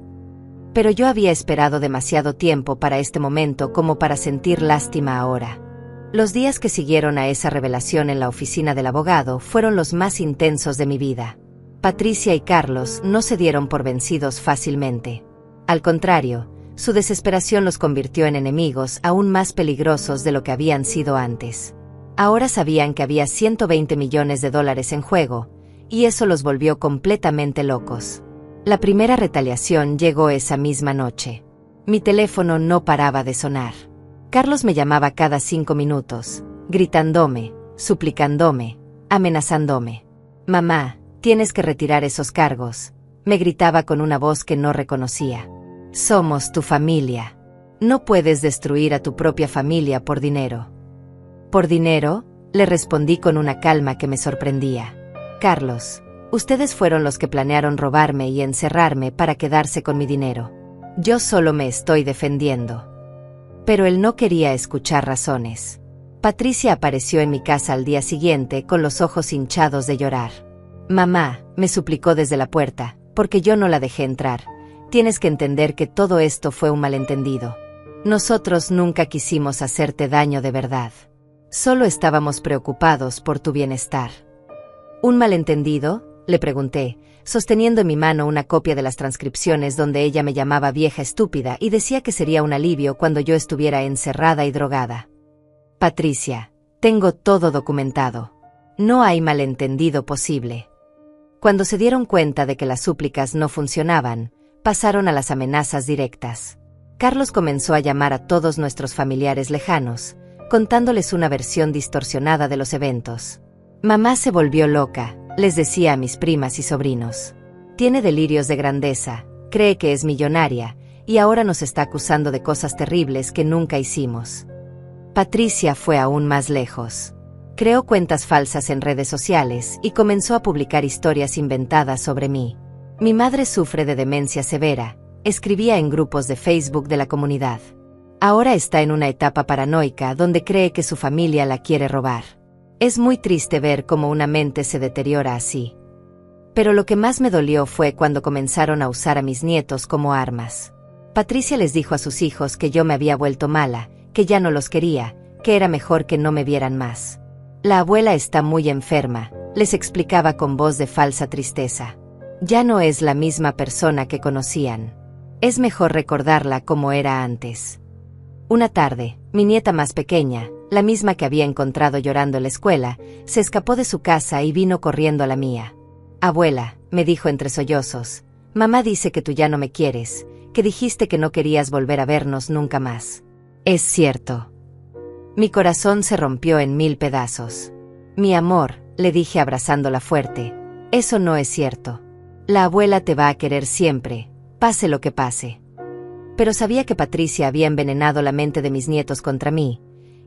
Pero yo había esperado demasiado tiempo para este momento como para sentir lástima ahora. Los días que siguieron a esa revelación en la oficina del abogado fueron los más intensos de mi vida. Patricia y Carlos no se dieron por vencidos fácilmente. Al contrario, su desesperación los convirtió en enemigos aún más peligrosos de lo que habían sido antes. Ahora sabían que había $120 millones en juego, y eso los volvió completamente locos. La primera retaliación llegó esa misma noche. Mi teléfono no paraba de sonar. Carlos me llamaba cada 5 minutos, gritándome, suplicándome, amenazándome. Mamá, tienes que retirar esos cargos, me gritaba con una voz que no reconocía. Somos tu familia. No puedes destruir a tu propia familia por dinero. ¿Por dinero? Le respondí con una calma que me sorprendía. Carlos, ustedes fueron los que planearon robarme y encerrarme para quedarse con mi dinero. Yo solo me estoy defendiendo. Pero él no quería escuchar razones. Patricia apareció en mi casa al día siguiente con los ojos hinchados de llorar. Mamá, me suplicó desde la puerta, porque yo no la dejé entrar. Tienes que entender que todo esto fue un malentendido. Nosotros nunca quisimos hacerte daño de verdad. Solo estábamos preocupados por tu bienestar. ¿Un malentendido?, le pregunté, sosteniendo en mi mano una copia de las transcripciones donde ella me llamaba vieja estúpida y decía que sería un alivio cuando yo estuviera encerrada y drogada. Patricia, tengo todo documentado. No hay malentendido posible. Cuando se dieron cuenta de que las súplicas no funcionaban, pasaron a las amenazas directas. Carlos comenzó a llamar a todos nuestros familiares lejanos, contándoles una versión distorsionada de los eventos. Mamá se volvió loca, les decía a mis primas y sobrinos. Tiene delirios de grandeza, cree que es millonaria, y ahora nos está acusando de cosas terribles que nunca hicimos. Patricia fue aún más lejos. Creó cuentas falsas en redes sociales y comenzó a publicar historias inventadas sobre mí. Mi madre sufre de demencia severa, escribía en grupos de Facebook de la comunidad. Ahora está en una etapa paranoica donde cree que su familia la quiere robar. Es muy triste ver cómo una mente se deteriora así. Pero lo que más me dolió fue cuando comenzaron a usar a mis nietos como armas. Patricia les dijo a sus hijos que yo me había vuelto mala, que ya no los quería, que era mejor que no me vieran más. La abuela está muy enferma, les explicaba con voz de falsa tristeza. Ya no es la misma persona que conocían. Es mejor recordarla como era antes. Una tarde, mi nieta más pequeña, la misma que había encontrado llorando en la escuela, se escapó de su casa y vino corriendo a la mía. Abuela, me dijo entre sollozos, mamá dice que tú ya no me quieres, que dijiste que no querías volver a vernos nunca más. Es cierto. Mi corazón se rompió en 1000 pedazos. Mi amor, le dije abrazándola fuerte, eso no es cierto. La abuela te va a querer siempre, pase lo que pase. Pero sabía que Patricia había envenenado la mente de mis nietos contra mí,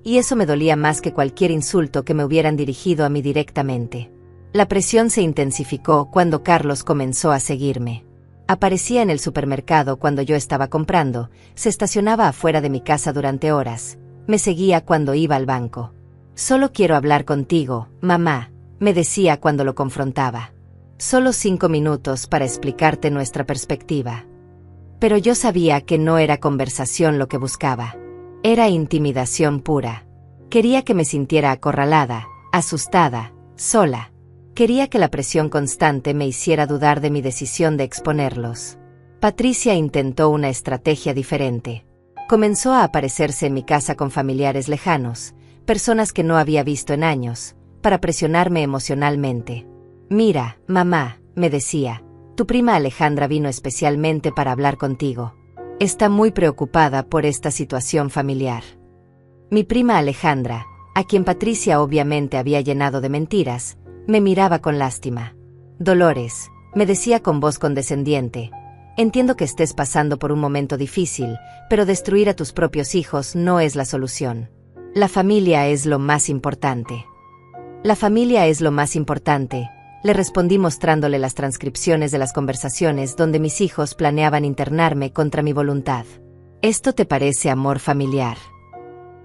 y eso me dolía más que cualquier insulto que me hubieran dirigido a mí directamente. La presión se intensificó cuando Carlos comenzó a seguirme. Aparecía en el supermercado cuando yo estaba comprando, se estacionaba afuera de mi casa durante horas, me seguía cuando iba al banco. Solo quiero hablar contigo, mamá, me decía cuando lo confrontaba. Solo 5 minutos para explicarte nuestra perspectiva. Pero yo sabía que no era conversación lo que buscaba. Era intimidación pura. Quería que me sintiera acorralada, asustada, sola. Quería que la presión constante me hiciera dudar de mi decisión de exponerlos. Patricia intentó una estrategia diferente. Comenzó a aparecerse en mi casa con familiares lejanos, personas que no había visto en años, para presionarme emocionalmente. Mira, mamá, me decía, tu prima Alejandra vino especialmente para hablar contigo. Está muy preocupada por esta situación familiar. Mi prima Alejandra, a quien Patricia obviamente había llenado de mentiras, me miraba con lástima. Dolores, Me decía con voz condescendiente. Entiendo que estés pasando por un momento difícil, pero destruir a tus propios hijos no es la solución. La familia es lo más importante. La familia es lo más importante, le respondí mostrándole las transcripciones de las conversaciones donde mis hijos planeaban internarme contra mi voluntad. ¿Esto te parece amor familiar?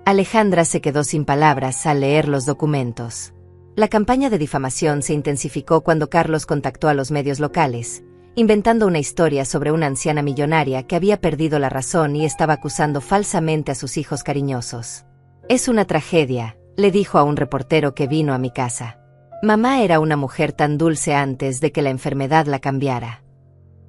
Alejandra se quedó sin palabras al leer los documentos. La campaña de difamación se intensificó cuando Carlos contactó a los medios locales, inventando una historia sobre una anciana millonaria que había perdido la razón y estaba acusando falsamente a sus hijos cariñosos. Es una tragedia, le dijo a un reportero que vino a mi casa. Mamá era una mujer tan dulce antes de que la enfermedad la cambiara.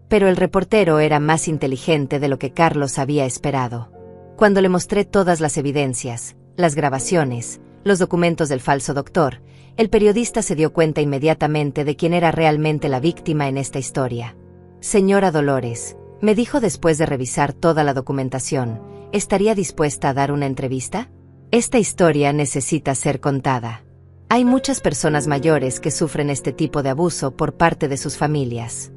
Pero el reportero era más inteligente de lo que Carlos había esperado. Cuando le mostré todas las evidencias, las grabaciones, los documentos del falso doctor, el periodista se dio cuenta inmediatamente de quién era realmente la víctima en esta historia. Señora Dolores, me dijo después de revisar toda la documentación, ¿estaría dispuesta a dar una entrevista? Esta historia necesita ser contada. Hay muchas personas mayores que sufren este tipo de abuso por parte de sus familias.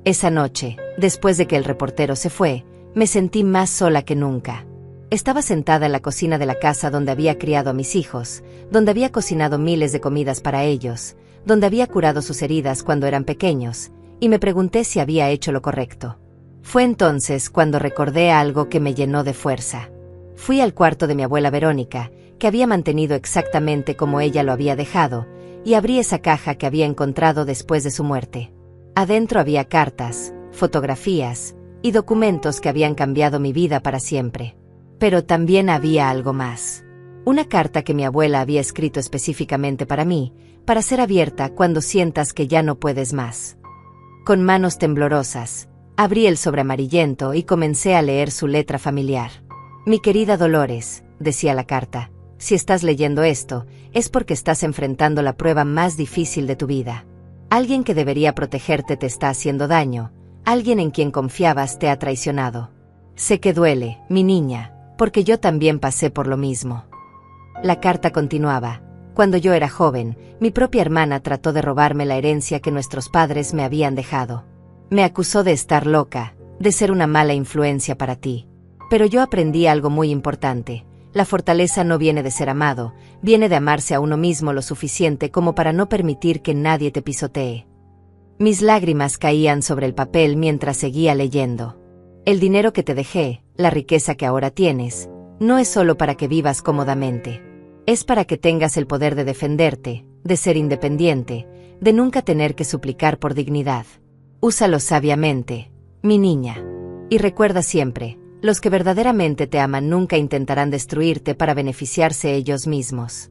Esa noche, después de que el reportero se fue, me sentí más sola que nunca. Estaba sentada en la cocina de la casa donde había criado a mis hijos, donde había cocinado miles de comidas para ellos, donde había curado sus heridas cuando eran pequeños, y me pregunté si había hecho lo correcto. Fue entonces cuando recordé algo que me llenó de fuerza. Fui al cuarto de mi abuela Verónica, que había mantenido exactamente como ella lo había dejado, y abrí esa caja que había encontrado después de su muerte. Adentro había cartas, fotografías y documentos que habían cambiado mi vida para siempre. Pero también había algo más. Una carta que mi abuela había escrito específicamente para mí, para ser abierta cuando sientas que ya no puedes más. Con manos temblorosas, abrí el sobre amarillento y comencé a leer su letra familiar. Mi querida Dolores, decía la carta, si estás leyendo esto, es porque estás enfrentando la prueba más difícil de tu vida. Alguien que debería protegerte te está haciendo daño, alguien en quien confiabas te ha traicionado. Sé que duele, mi niña, porque yo también pasé por lo mismo. La carta continuaba. Cuando yo era joven, mi propia hermana trató de robarme la herencia que nuestros padres me habían dejado. Me acusó de estar loca, de ser una mala influencia para ti. Pero yo aprendí algo muy importante. La fortaleza no viene de ser amado, viene de amarse a uno mismo lo suficiente como para no permitir que nadie te pisotee. Mis lágrimas caían sobre el papel mientras seguía leyendo. El dinero que te dejé, la riqueza que ahora tienes, no es solo para que vivas cómodamente. Es para que tengas el poder de defenderte, de ser independiente, de nunca tener que suplicar por dignidad. Úsalo sabiamente, mi niña. Y recuerda siempre, los que verdaderamente te aman nunca intentarán destruirte para beneficiarse ellos mismos.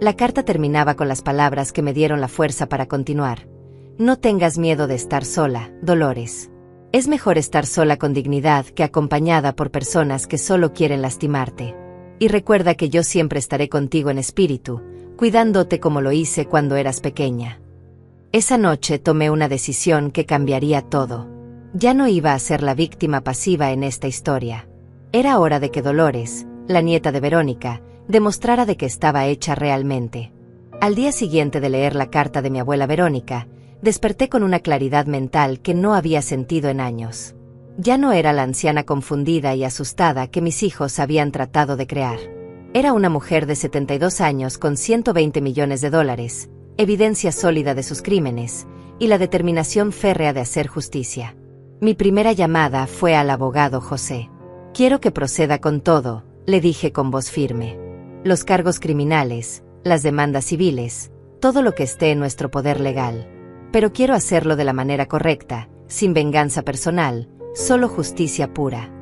La carta terminaba con las palabras que me dieron la fuerza para continuar. No tengas miedo de estar sola, Dolores. Es mejor estar sola con dignidad que acompañada por personas que solo quieren lastimarte. Y recuerda que yo siempre estaré contigo en espíritu, cuidándote como lo hice cuando eras pequeña. Esa noche tomé una decisión que cambiaría todo. Ya no iba a ser la víctima pasiva en esta historia. Era hora de que Dolores, la nieta de Verónica, demostrara de que estaba hecha realmente. Al día siguiente de leer la carta de mi abuela Verónica, desperté con una claridad mental que no había sentido en años. Ya no era la anciana confundida y asustada que mis hijos habían tratado de crear. Era una mujer de 72 años con $120 millones, evidencia sólida de sus crímenes, y la determinación férrea de hacer justicia. Mi primera llamada fue al abogado José. Quiero que proceda con todo, le dije con voz firme. Los cargos criminales, las demandas civiles, todo lo que esté en nuestro poder legal. Pero quiero hacerlo de la manera correcta, sin venganza personal, solo justicia pura.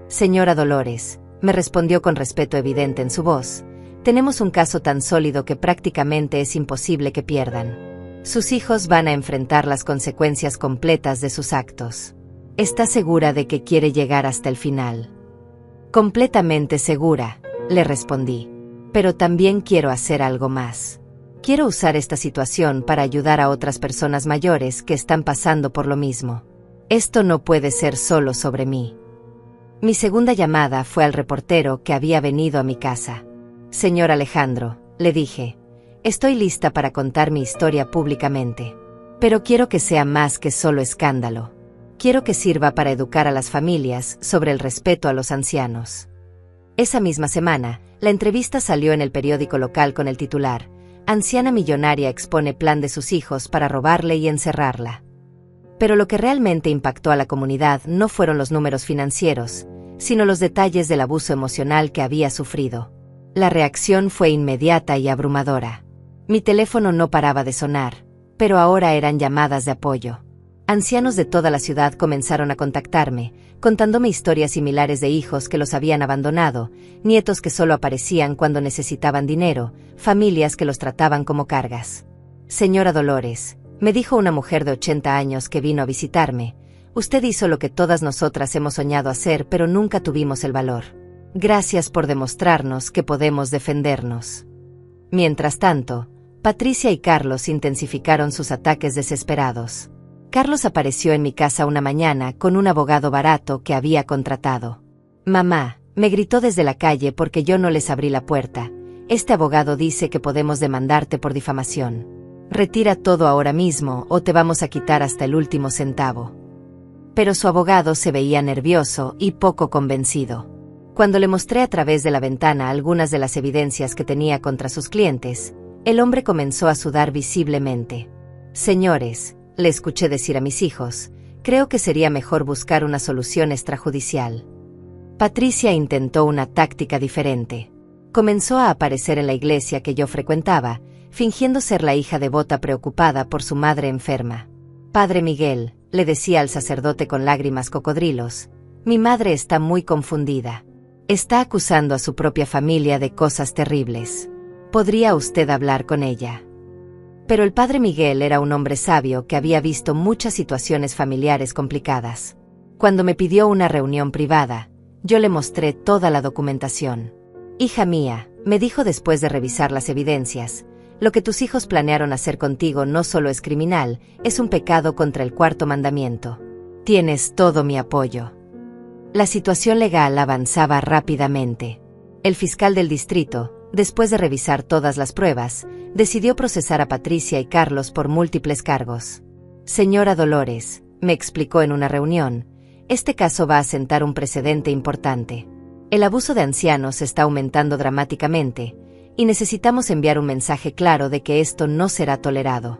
Señora Dolores, me respondió con respeto evidente en su voz, tenemos un caso tan sólido que prácticamente es imposible que pierdan. Sus hijos van a enfrentar las consecuencias completas de sus actos. ¿Está segura de que quiere llegar hasta el final? Completamente segura, le respondí. Pero también quiero hacer algo más. Quiero usar esta situación para ayudar a otras personas mayores que están pasando por lo mismo. Esto no puede ser solo sobre mí. Mi segunda llamada fue al reportero que había venido a mi casa. Señor Alejandro, le dije, estoy lista para contar mi historia públicamente. Pero quiero que sea más que solo escándalo. Quiero que sirva para educar a las familias sobre el respeto a los ancianos. Esa misma semana, la entrevista salió en el periódico local con el titular: Anciana millonaria expone plan de sus hijos para robarle y encerrarla. Pero lo que realmente impactó a la comunidad no fueron los números financieros, sino los detalles del abuso emocional que había sufrido. La reacción fue inmediata y abrumadora. Mi teléfono no paraba de sonar, pero ahora eran llamadas de apoyo. Ancianos de toda la ciudad comenzaron a contactarme, contándome historias similares de hijos que los habían abandonado, nietos que solo aparecían cuando necesitaban dinero, familias que los trataban como cargas. Señora Dolores, me dijo una mujer de 80 años que vino a visitarme, usted hizo lo que todas nosotras hemos soñado hacer, pero nunca tuvimos el valor. Gracias por demostrarnos que podemos defendernos. Mientras tanto, Patricia y Carlos intensificaron sus ataques desesperados. Carlos apareció en mi casa una mañana con un abogado barato que había contratado. Mamá, me gritó desde la calle porque yo no les abrí la puerta. Este abogado dice que podemos demandarte por difamación. Retira todo ahora mismo o te vamos a quitar hasta el último centavo. Pero su abogado se veía nervioso y poco convencido. Cuando le mostré a través de la ventana algunas de las evidencias que tenía contra sus clientes, el hombre comenzó a sudar visiblemente. Señores, le escuché decir a mis hijos, creo que sería mejor buscar una solución extrajudicial. Patricia intentó una táctica diferente. Comenzó a aparecer en la iglesia que yo frecuentaba, fingiendo ser la hija devota preocupada por su madre enferma. Padre Miguel, le decía al sacerdote con lágrimas cocodrilos, mi madre está muy confundida. Está acusando a su propia familia de cosas terribles. ¿Podría usted hablar con ella? Pero el padre Miguel era un hombre sabio que había visto muchas situaciones familiares complicadas. Cuando me pidió una reunión privada, yo le mostré toda la documentación. Hija mía, me dijo después de revisar las evidencias, lo que tus hijos planearon hacer contigo no solo es criminal, es un pecado contra el cuarto mandamiento. Tienes todo mi apoyo. La situación legal avanzaba rápidamente. El fiscal del distrito, después de revisar todas las pruebas, decidió procesar a Patricia y Carlos por múltiples cargos. Señora Dolores, me explicó en una reunión, este caso va a sentar un precedente importante. El abuso de ancianos está aumentando dramáticamente, y necesitamos enviar un mensaje claro de que esto no será tolerado.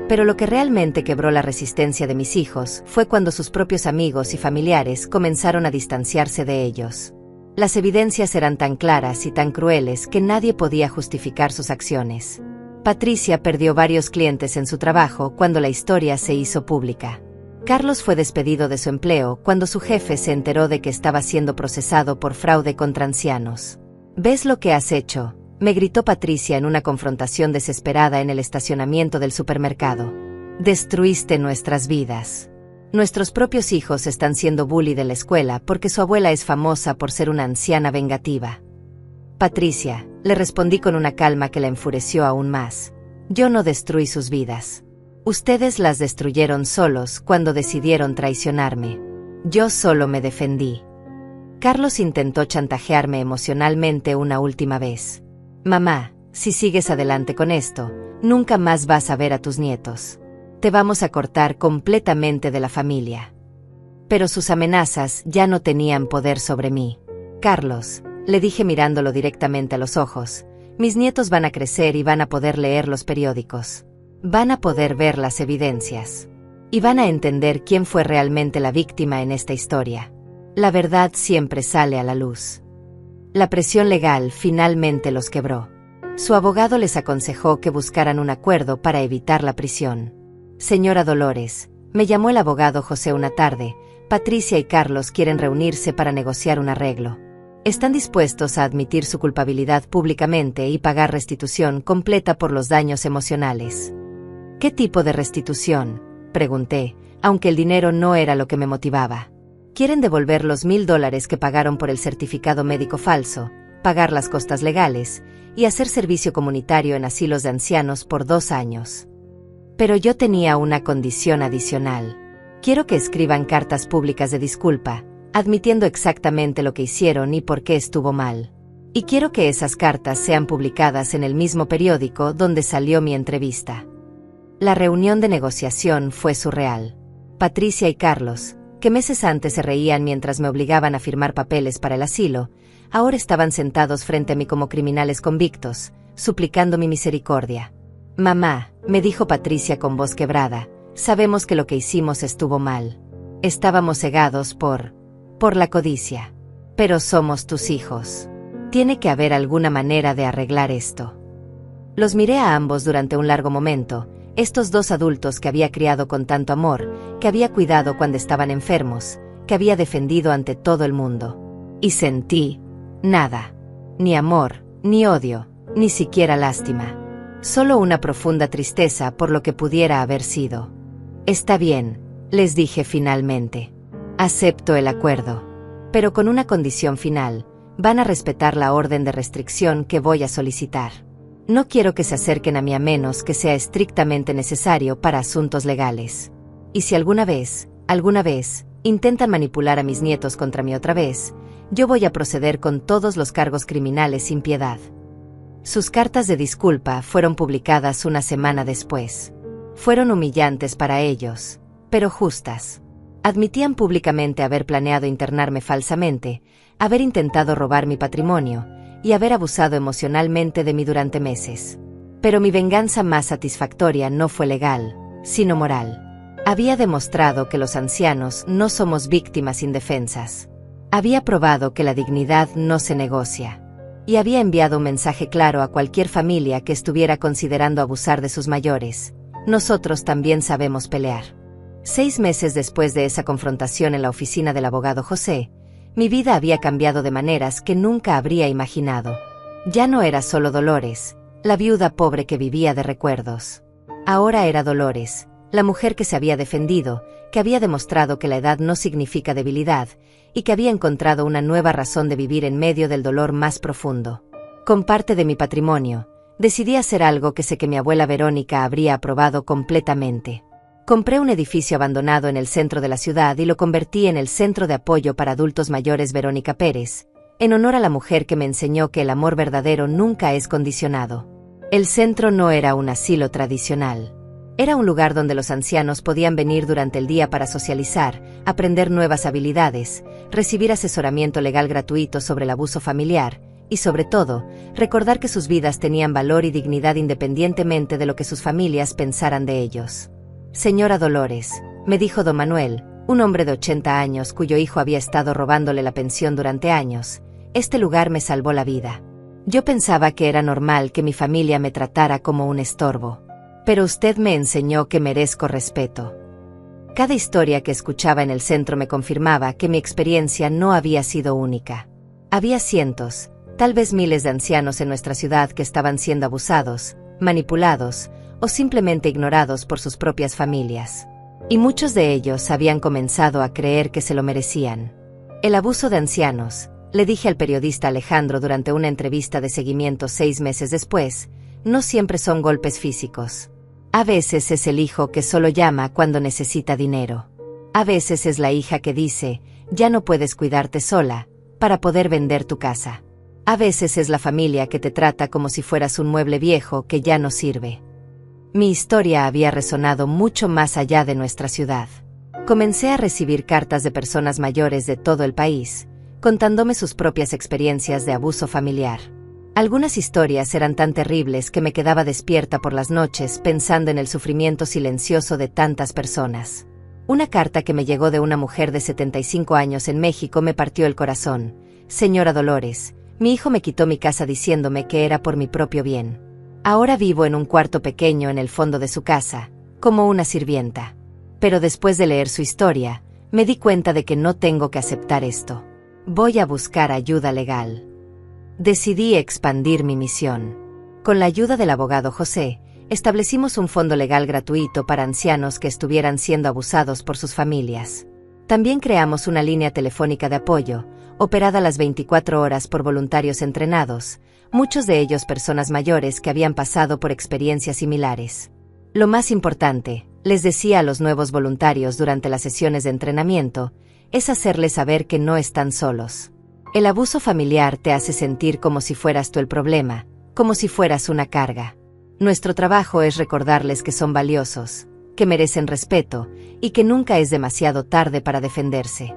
Pero lo que realmente quebró la resistencia de mis hijos fue cuando sus propios amigos y familiares comenzaron a distanciarse de ellos. Las evidencias eran tan claras y tan crueles que nadie podía justificar sus acciones. Patricia perdió varios clientes en su trabajo cuando la historia se hizo pública. Carlos fue despedido de su empleo cuando su jefe se enteró de que estaba siendo procesado por fraude contra ancianos. ¿Ves lo que has hecho?, me gritó Patricia en una confrontación desesperada en el estacionamiento del supermercado. Destruiste nuestras vidas. Nuestros propios hijos están siendo bully de la escuela porque su abuela es famosa por ser una anciana vengativa. Patricia, le respondí con una calma que la enfureció aún más. Yo no destruí sus vidas. Ustedes las destruyeron solos cuando decidieron traicionarme. Yo solo me defendí. Carlos intentó chantajearme emocionalmente una última vez. Mamá, si sigues adelante con esto, nunca más vas a ver a tus nietos. Te vamos a cortar completamente de la familia. Pero sus amenazas ya no tenían poder sobre mí. Carlos, le dije mirándolo directamente a los ojos, mis nietos van a crecer y van a poder leer los periódicos. Van a poder ver las evidencias. Y van a entender quién fue realmente la víctima en esta historia. La verdad siempre sale a la luz. La presión legal finalmente los quebró. Su abogado les aconsejó que buscaran un acuerdo para evitar la prisión. Señora Dolores, me llamó el abogado José una tarde, Patricia y Carlos quieren reunirse para negociar un arreglo. Están dispuestos a admitir su culpabilidad públicamente y pagar restitución completa por los daños emocionales. ¿Qué tipo de restitución?, pregunté, aunque el dinero no era lo que me motivaba. Quieren devolver los $1,000 que pagaron por el certificado médico falso, pagar las costas legales, y hacer servicio comunitario en asilos de ancianos por 2 años. Pero yo tenía una condición adicional. Quiero que escriban cartas públicas de disculpa, admitiendo exactamente lo que hicieron y por qué estuvo mal. Y quiero que esas cartas sean publicadas en el mismo periódico donde salió mi entrevista. La reunión de negociación fue surreal. Patricia y Carlos, que meses antes se reían mientras me obligaban a firmar papeles para el asilo, ahora estaban sentados frente a mí como criminales convictos, suplicando mi misericordia. «Mamá», me dijo Patricia con voz quebrada, «sabemos que lo que hicimos estuvo mal. Estábamos cegados por la codicia. Pero somos tus hijos. Tiene que haber alguna manera de arreglar esto». Los miré a ambos durante un largo momento, estos dos adultos que había criado con tanto amor, que había cuidado cuando estaban enfermos, que había defendido ante todo el mundo. Y sentí nada. Ni amor, ni odio, ni siquiera lástima. Solo una profunda tristeza por lo que pudiera haber sido. «Está bien», les dije finalmente. «Acepto el acuerdo. Pero con una condición final, van a respetar la orden de restricción que voy a solicitar. No quiero que se acerquen a mí a menos que sea estrictamente necesario para asuntos legales. Y si alguna vez, intentan manipular a mis nietos contra mí otra vez, yo voy a proceder con todos los cargos criminales sin piedad». Sus cartas de disculpa fueron publicadas una semana después. Fueron humillantes para ellos, pero justas. Admitían públicamente haber planeado internarme falsamente, haber intentado robar mi patrimonio y haber abusado emocionalmente de mí durante meses. Pero mi venganza más satisfactoria no fue legal, sino moral. Había demostrado que los ancianos no somos víctimas indefensas. Había probado que la dignidad no se negocia. Y había enviado un mensaje claro a cualquier familia que estuviera considerando abusar de sus mayores: nosotros también sabemos pelear. 6 meses después de esa confrontación en la oficina del abogado José, mi vida había cambiado de maneras que nunca habría imaginado. Ya no era solo Dolores, la viuda pobre que vivía de recuerdos. Ahora era Dolores, la mujer que se había defendido, que había demostrado que la edad no significa debilidad, y que había encontrado una nueva razón de vivir en medio del dolor más profundo. Con parte de mi patrimonio, decidí hacer algo que sé que mi abuela Verónica habría aprobado completamente. Compré un edificio abandonado en el centro de la ciudad y lo convertí en el Centro de Apoyo para Adultos Mayores Verónica Pérez, en honor a la mujer que me enseñó que el amor verdadero nunca es condicionado. El centro no era un asilo tradicional. Era un lugar donde los ancianos podían venir durante el día para socializar, aprender nuevas habilidades, recibir asesoramiento legal gratuito sobre el abuso familiar y, sobre todo, recordar que sus vidas tenían valor y dignidad independientemente de lo que sus familias pensaran de ellos. «Señora Dolores», me dijo don Manuel, un hombre de 80 años cuyo hijo había estado robándole la pensión durante años, «este lugar me salvó la vida. Yo pensaba que era normal que mi familia me tratara como un estorbo. Pero usted me enseñó que merezco respeto». Cada historia que escuchaba en el centro me confirmaba que mi experiencia no había sido única. Había cientos, tal vez miles de ancianos en nuestra ciudad que estaban siendo abusados, manipulados o simplemente ignorados por sus propias familias. Y muchos de ellos habían comenzado a creer que se lo merecían. «El abuso de ancianos», le dije al periodista Alejandro durante una entrevista de seguimiento 6 meses después, «no siempre son golpes físicos. A veces es el hijo que solo llama cuando necesita dinero. A veces es la hija que dice, ya no puedes cuidarte sola, para poder vender tu casa. A veces es la familia que te trata como si fueras un mueble viejo que ya no sirve». Mi historia había resonado mucho más allá de nuestra ciudad. Comencé a recibir cartas de personas mayores de todo el país, contándome sus propias experiencias de abuso familiar. Algunas historias eran tan terribles que me quedaba despierta por las noches pensando en el sufrimiento silencioso de tantas personas. Una carta que me llegó de una mujer de 75 años en México me partió el corazón. «Señora Dolores, mi hijo me quitó mi casa diciéndome que era por mi propio bien. Ahora vivo en un cuarto pequeño en el fondo de su casa, como una sirvienta. Pero después de leer su historia, me di cuenta de que no tengo que aceptar esto. Voy a buscar ayuda legal». Decidí expandir mi misión. Con la ayuda del abogado José, establecimos un fondo legal gratuito para ancianos que estuvieran siendo abusados por sus familias. También creamos una línea telefónica de apoyo, operada las 24 horas por voluntarios entrenados, muchos de ellos personas mayores que habían pasado por experiencias similares. Lo más importante, les decía a los nuevos voluntarios durante las sesiones de entrenamiento, es hacerles saber que no están solos. El abuso familiar te hace sentir como si fueras tú el problema, como si fueras una carga. Nuestro trabajo es recordarles que son valiosos, que merecen respeto y que nunca es demasiado tarde para defenderse.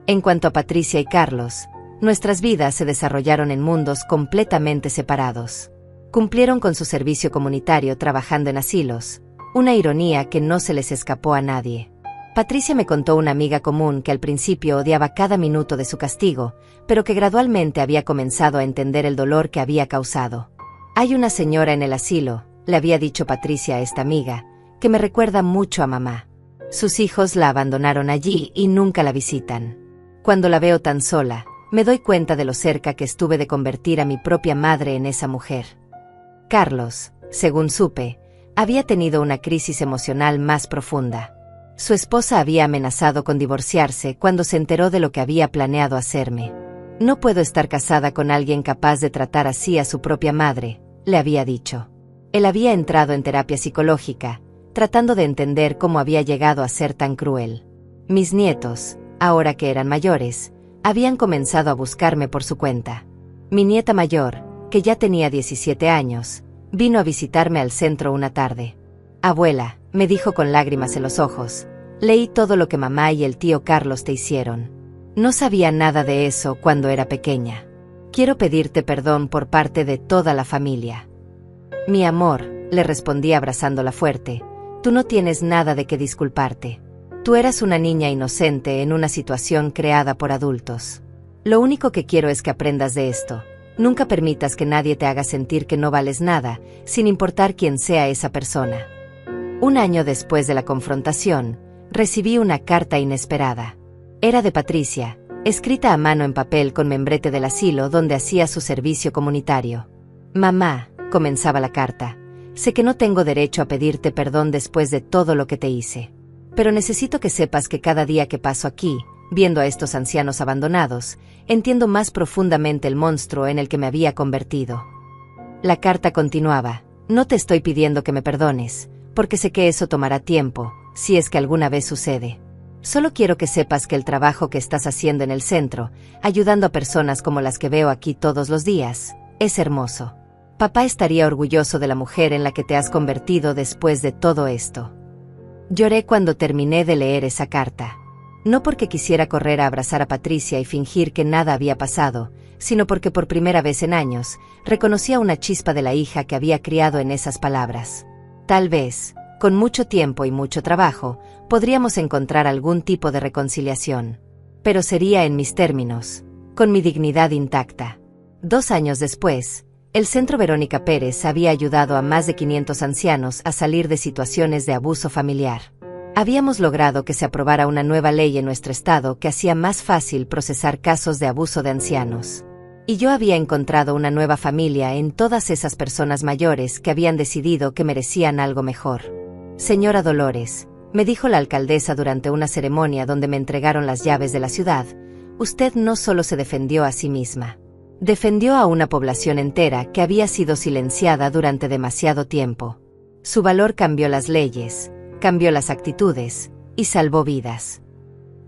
En cuanto a Patricia y Carlos, nuestras vidas se desarrollaron en mundos completamente separados. Cumplieron con su servicio comunitario trabajando en asilos, una ironía que no se les escapó a nadie. Patricia me contó una amiga común que al principio odiaba cada minuto de su castigo, pero que gradualmente había comenzado a entender el dolor que había causado. Hay una señora en el asilo, le había dicho Patricia a esta amiga, que me recuerda mucho a mamá. Sus hijos la abandonaron allí y nunca la visitan. Cuando la veo tan sola, me doy cuenta de lo cerca que estuve de convertir a mi propia madre en esa mujer. Carlos, según supe, había tenido una crisis emocional más profunda. Su esposa había amenazado con divorciarse cuando se enteró de lo que había planeado hacerme. No puedo estar casada con alguien capaz de tratar así a su propia madre, le había dicho. Él había entrado en terapia psicológica, tratando de entender cómo había llegado a ser tan cruel. Mis nietos, ahora que eran mayores, habían comenzado a buscarme por su cuenta. Mi nieta mayor, que ya tenía 17 años, vino a visitarme al centro una tarde. «Abuela», me dijo con lágrimas en los ojos, «leí todo lo que mamá y el tío Carlos te hicieron. No sabía nada de eso cuando era pequeña. Quiero pedirte perdón por parte de toda la familia». «Mi amor», le respondí abrazándola fuerte, «tú no tienes nada de qué disculparte. Tú eras una niña inocente en una situación creada por adultos. Lo único que quiero es que aprendas de esto. Nunca permitas que nadie te haga sentir que no vales nada, sin importar quién sea esa persona». Un año después de la confrontación, recibí una carta inesperada. Era de Patricia, escrita a mano en papel con membrete del asilo donde hacía su servicio comunitario. «Mamá», comenzaba la carta, «sé que no tengo derecho a pedirte perdón después de todo lo que te hice. Pero necesito que sepas que cada día que paso aquí, viendo a estos ancianos abandonados, entiendo más profundamente el monstruo en el que me había convertido». La carta continuaba, «No te estoy pidiendo que me perdones, porque sé que eso tomará tiempo, si es que alguna vez sucede. Solo quiero que sepas que el trabajo que estás haciendo en el centro, ayudando a personas como las que veo aquí todos los días, es hermoso. Papá estaría orgulloso de la mujer en la que te has convertido después de todo esto». Lloré cuando terminé de leer esa carta. No porque quisiera correr a abrazar a Patricia y fingir que nada había pasado, sino porque por primera vez en años, reconocía una chispa de la hija que había criado en esas palabras. Tal vez, con mucho tiempo y mucho trabajo, podríamos encontrar algún tipo de reconciliación. Pero sería en mis términos, con mi dignidad intacta. 2 años después, el Centro Verónica Pérez había ayudado a más de 500 ancianos a salir de situaciones de abuso familiar. Habíamos logrado que se aprobara una nueva ley en nuestro estado que hacía más fácil procesar casos de abuso de ancianos. Y yo había encontrado una nueva familia en todas esas personas mayores que habían decidido que merecían algo mejor. «Señora Dolores», me dijo la alcaldesa durante una ceremonia donde me entregaron las llaves de la ciudad, «usted no solo se defendió a sí misma. Defendió a una población entera que había sido silenciada durante demasiado tiempo. Su valor cambió las leyes, cambió las actitudes y salvó vidas».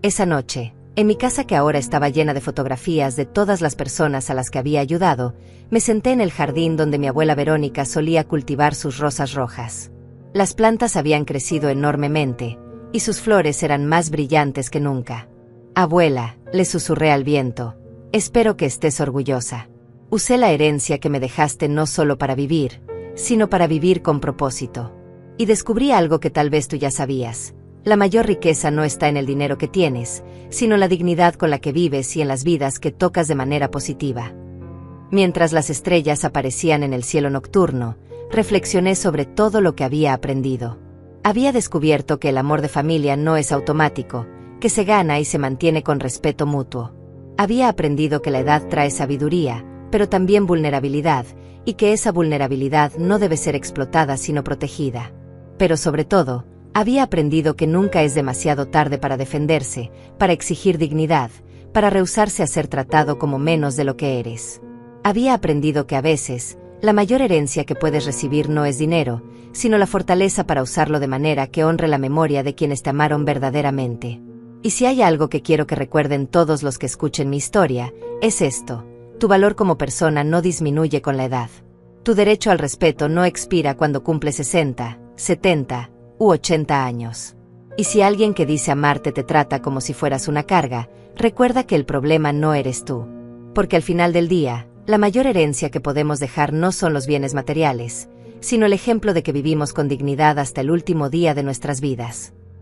Esa noche, en mi casa que ahora estaba llena de fotografías de todas las personas a las que había ayudado, me senté en el jardín donde mi abuela Verónica solía cultivar sus rosas rojas. Las plantas habían crecido enormemente, y sus flores eran más brillantes que nunca. «Abuela», le susurré al viento, «espero que estés orgullosa. Usé la herencia que me dejaste no solo para vivir, sino para vivir con propósito. Y descubrí algo que tal vez tú ya sabías. La mayor riqueza no está en el dinero que tienes, sino en la dignidad con la que vives y en las vidas que tocas de manera positiva». Mientras las estrellas aparecían en el cielo nocturno, reflexioné sobre todo lo que había aprendido. Había descubierto que el amor de familia no es automático, que se gana y se mantiene con respeto mutuo. Había aprendido que la edad trae sabiduría, pero también vulnerabilidad, y que esa vulnerabilidad no debe ser explotada sino protegida. Pero sobre todo, había aprendido que nunca es demasiado tarde para defenderse, para exigir dignidad, para rehusarse a ser tratado como menos de lo que eres. Había aprendido que a veces, la mayor herencia que puedes recibir no es dinero, sino la fortaleza para usarlo de manera que honre la memoria de quienes te amaron verdaderamente. Y si hay algo que quiero que recuerden todos los que escuchen mi historia, es esto: tu valor como persona no disminuye con la edad. Tu derecho al respeto no expira cuando cumples 60, 70 u 80 años. Y si alguien que dice amarte te trata como si fueras una carga, recuerda que el problema no eres tú. Porque al final del día, la mayor herencia que podemos dejar no son los bienes materiales, sino el ejemplo de que vivimos con dignidad hasta el último día de nuestras vidas.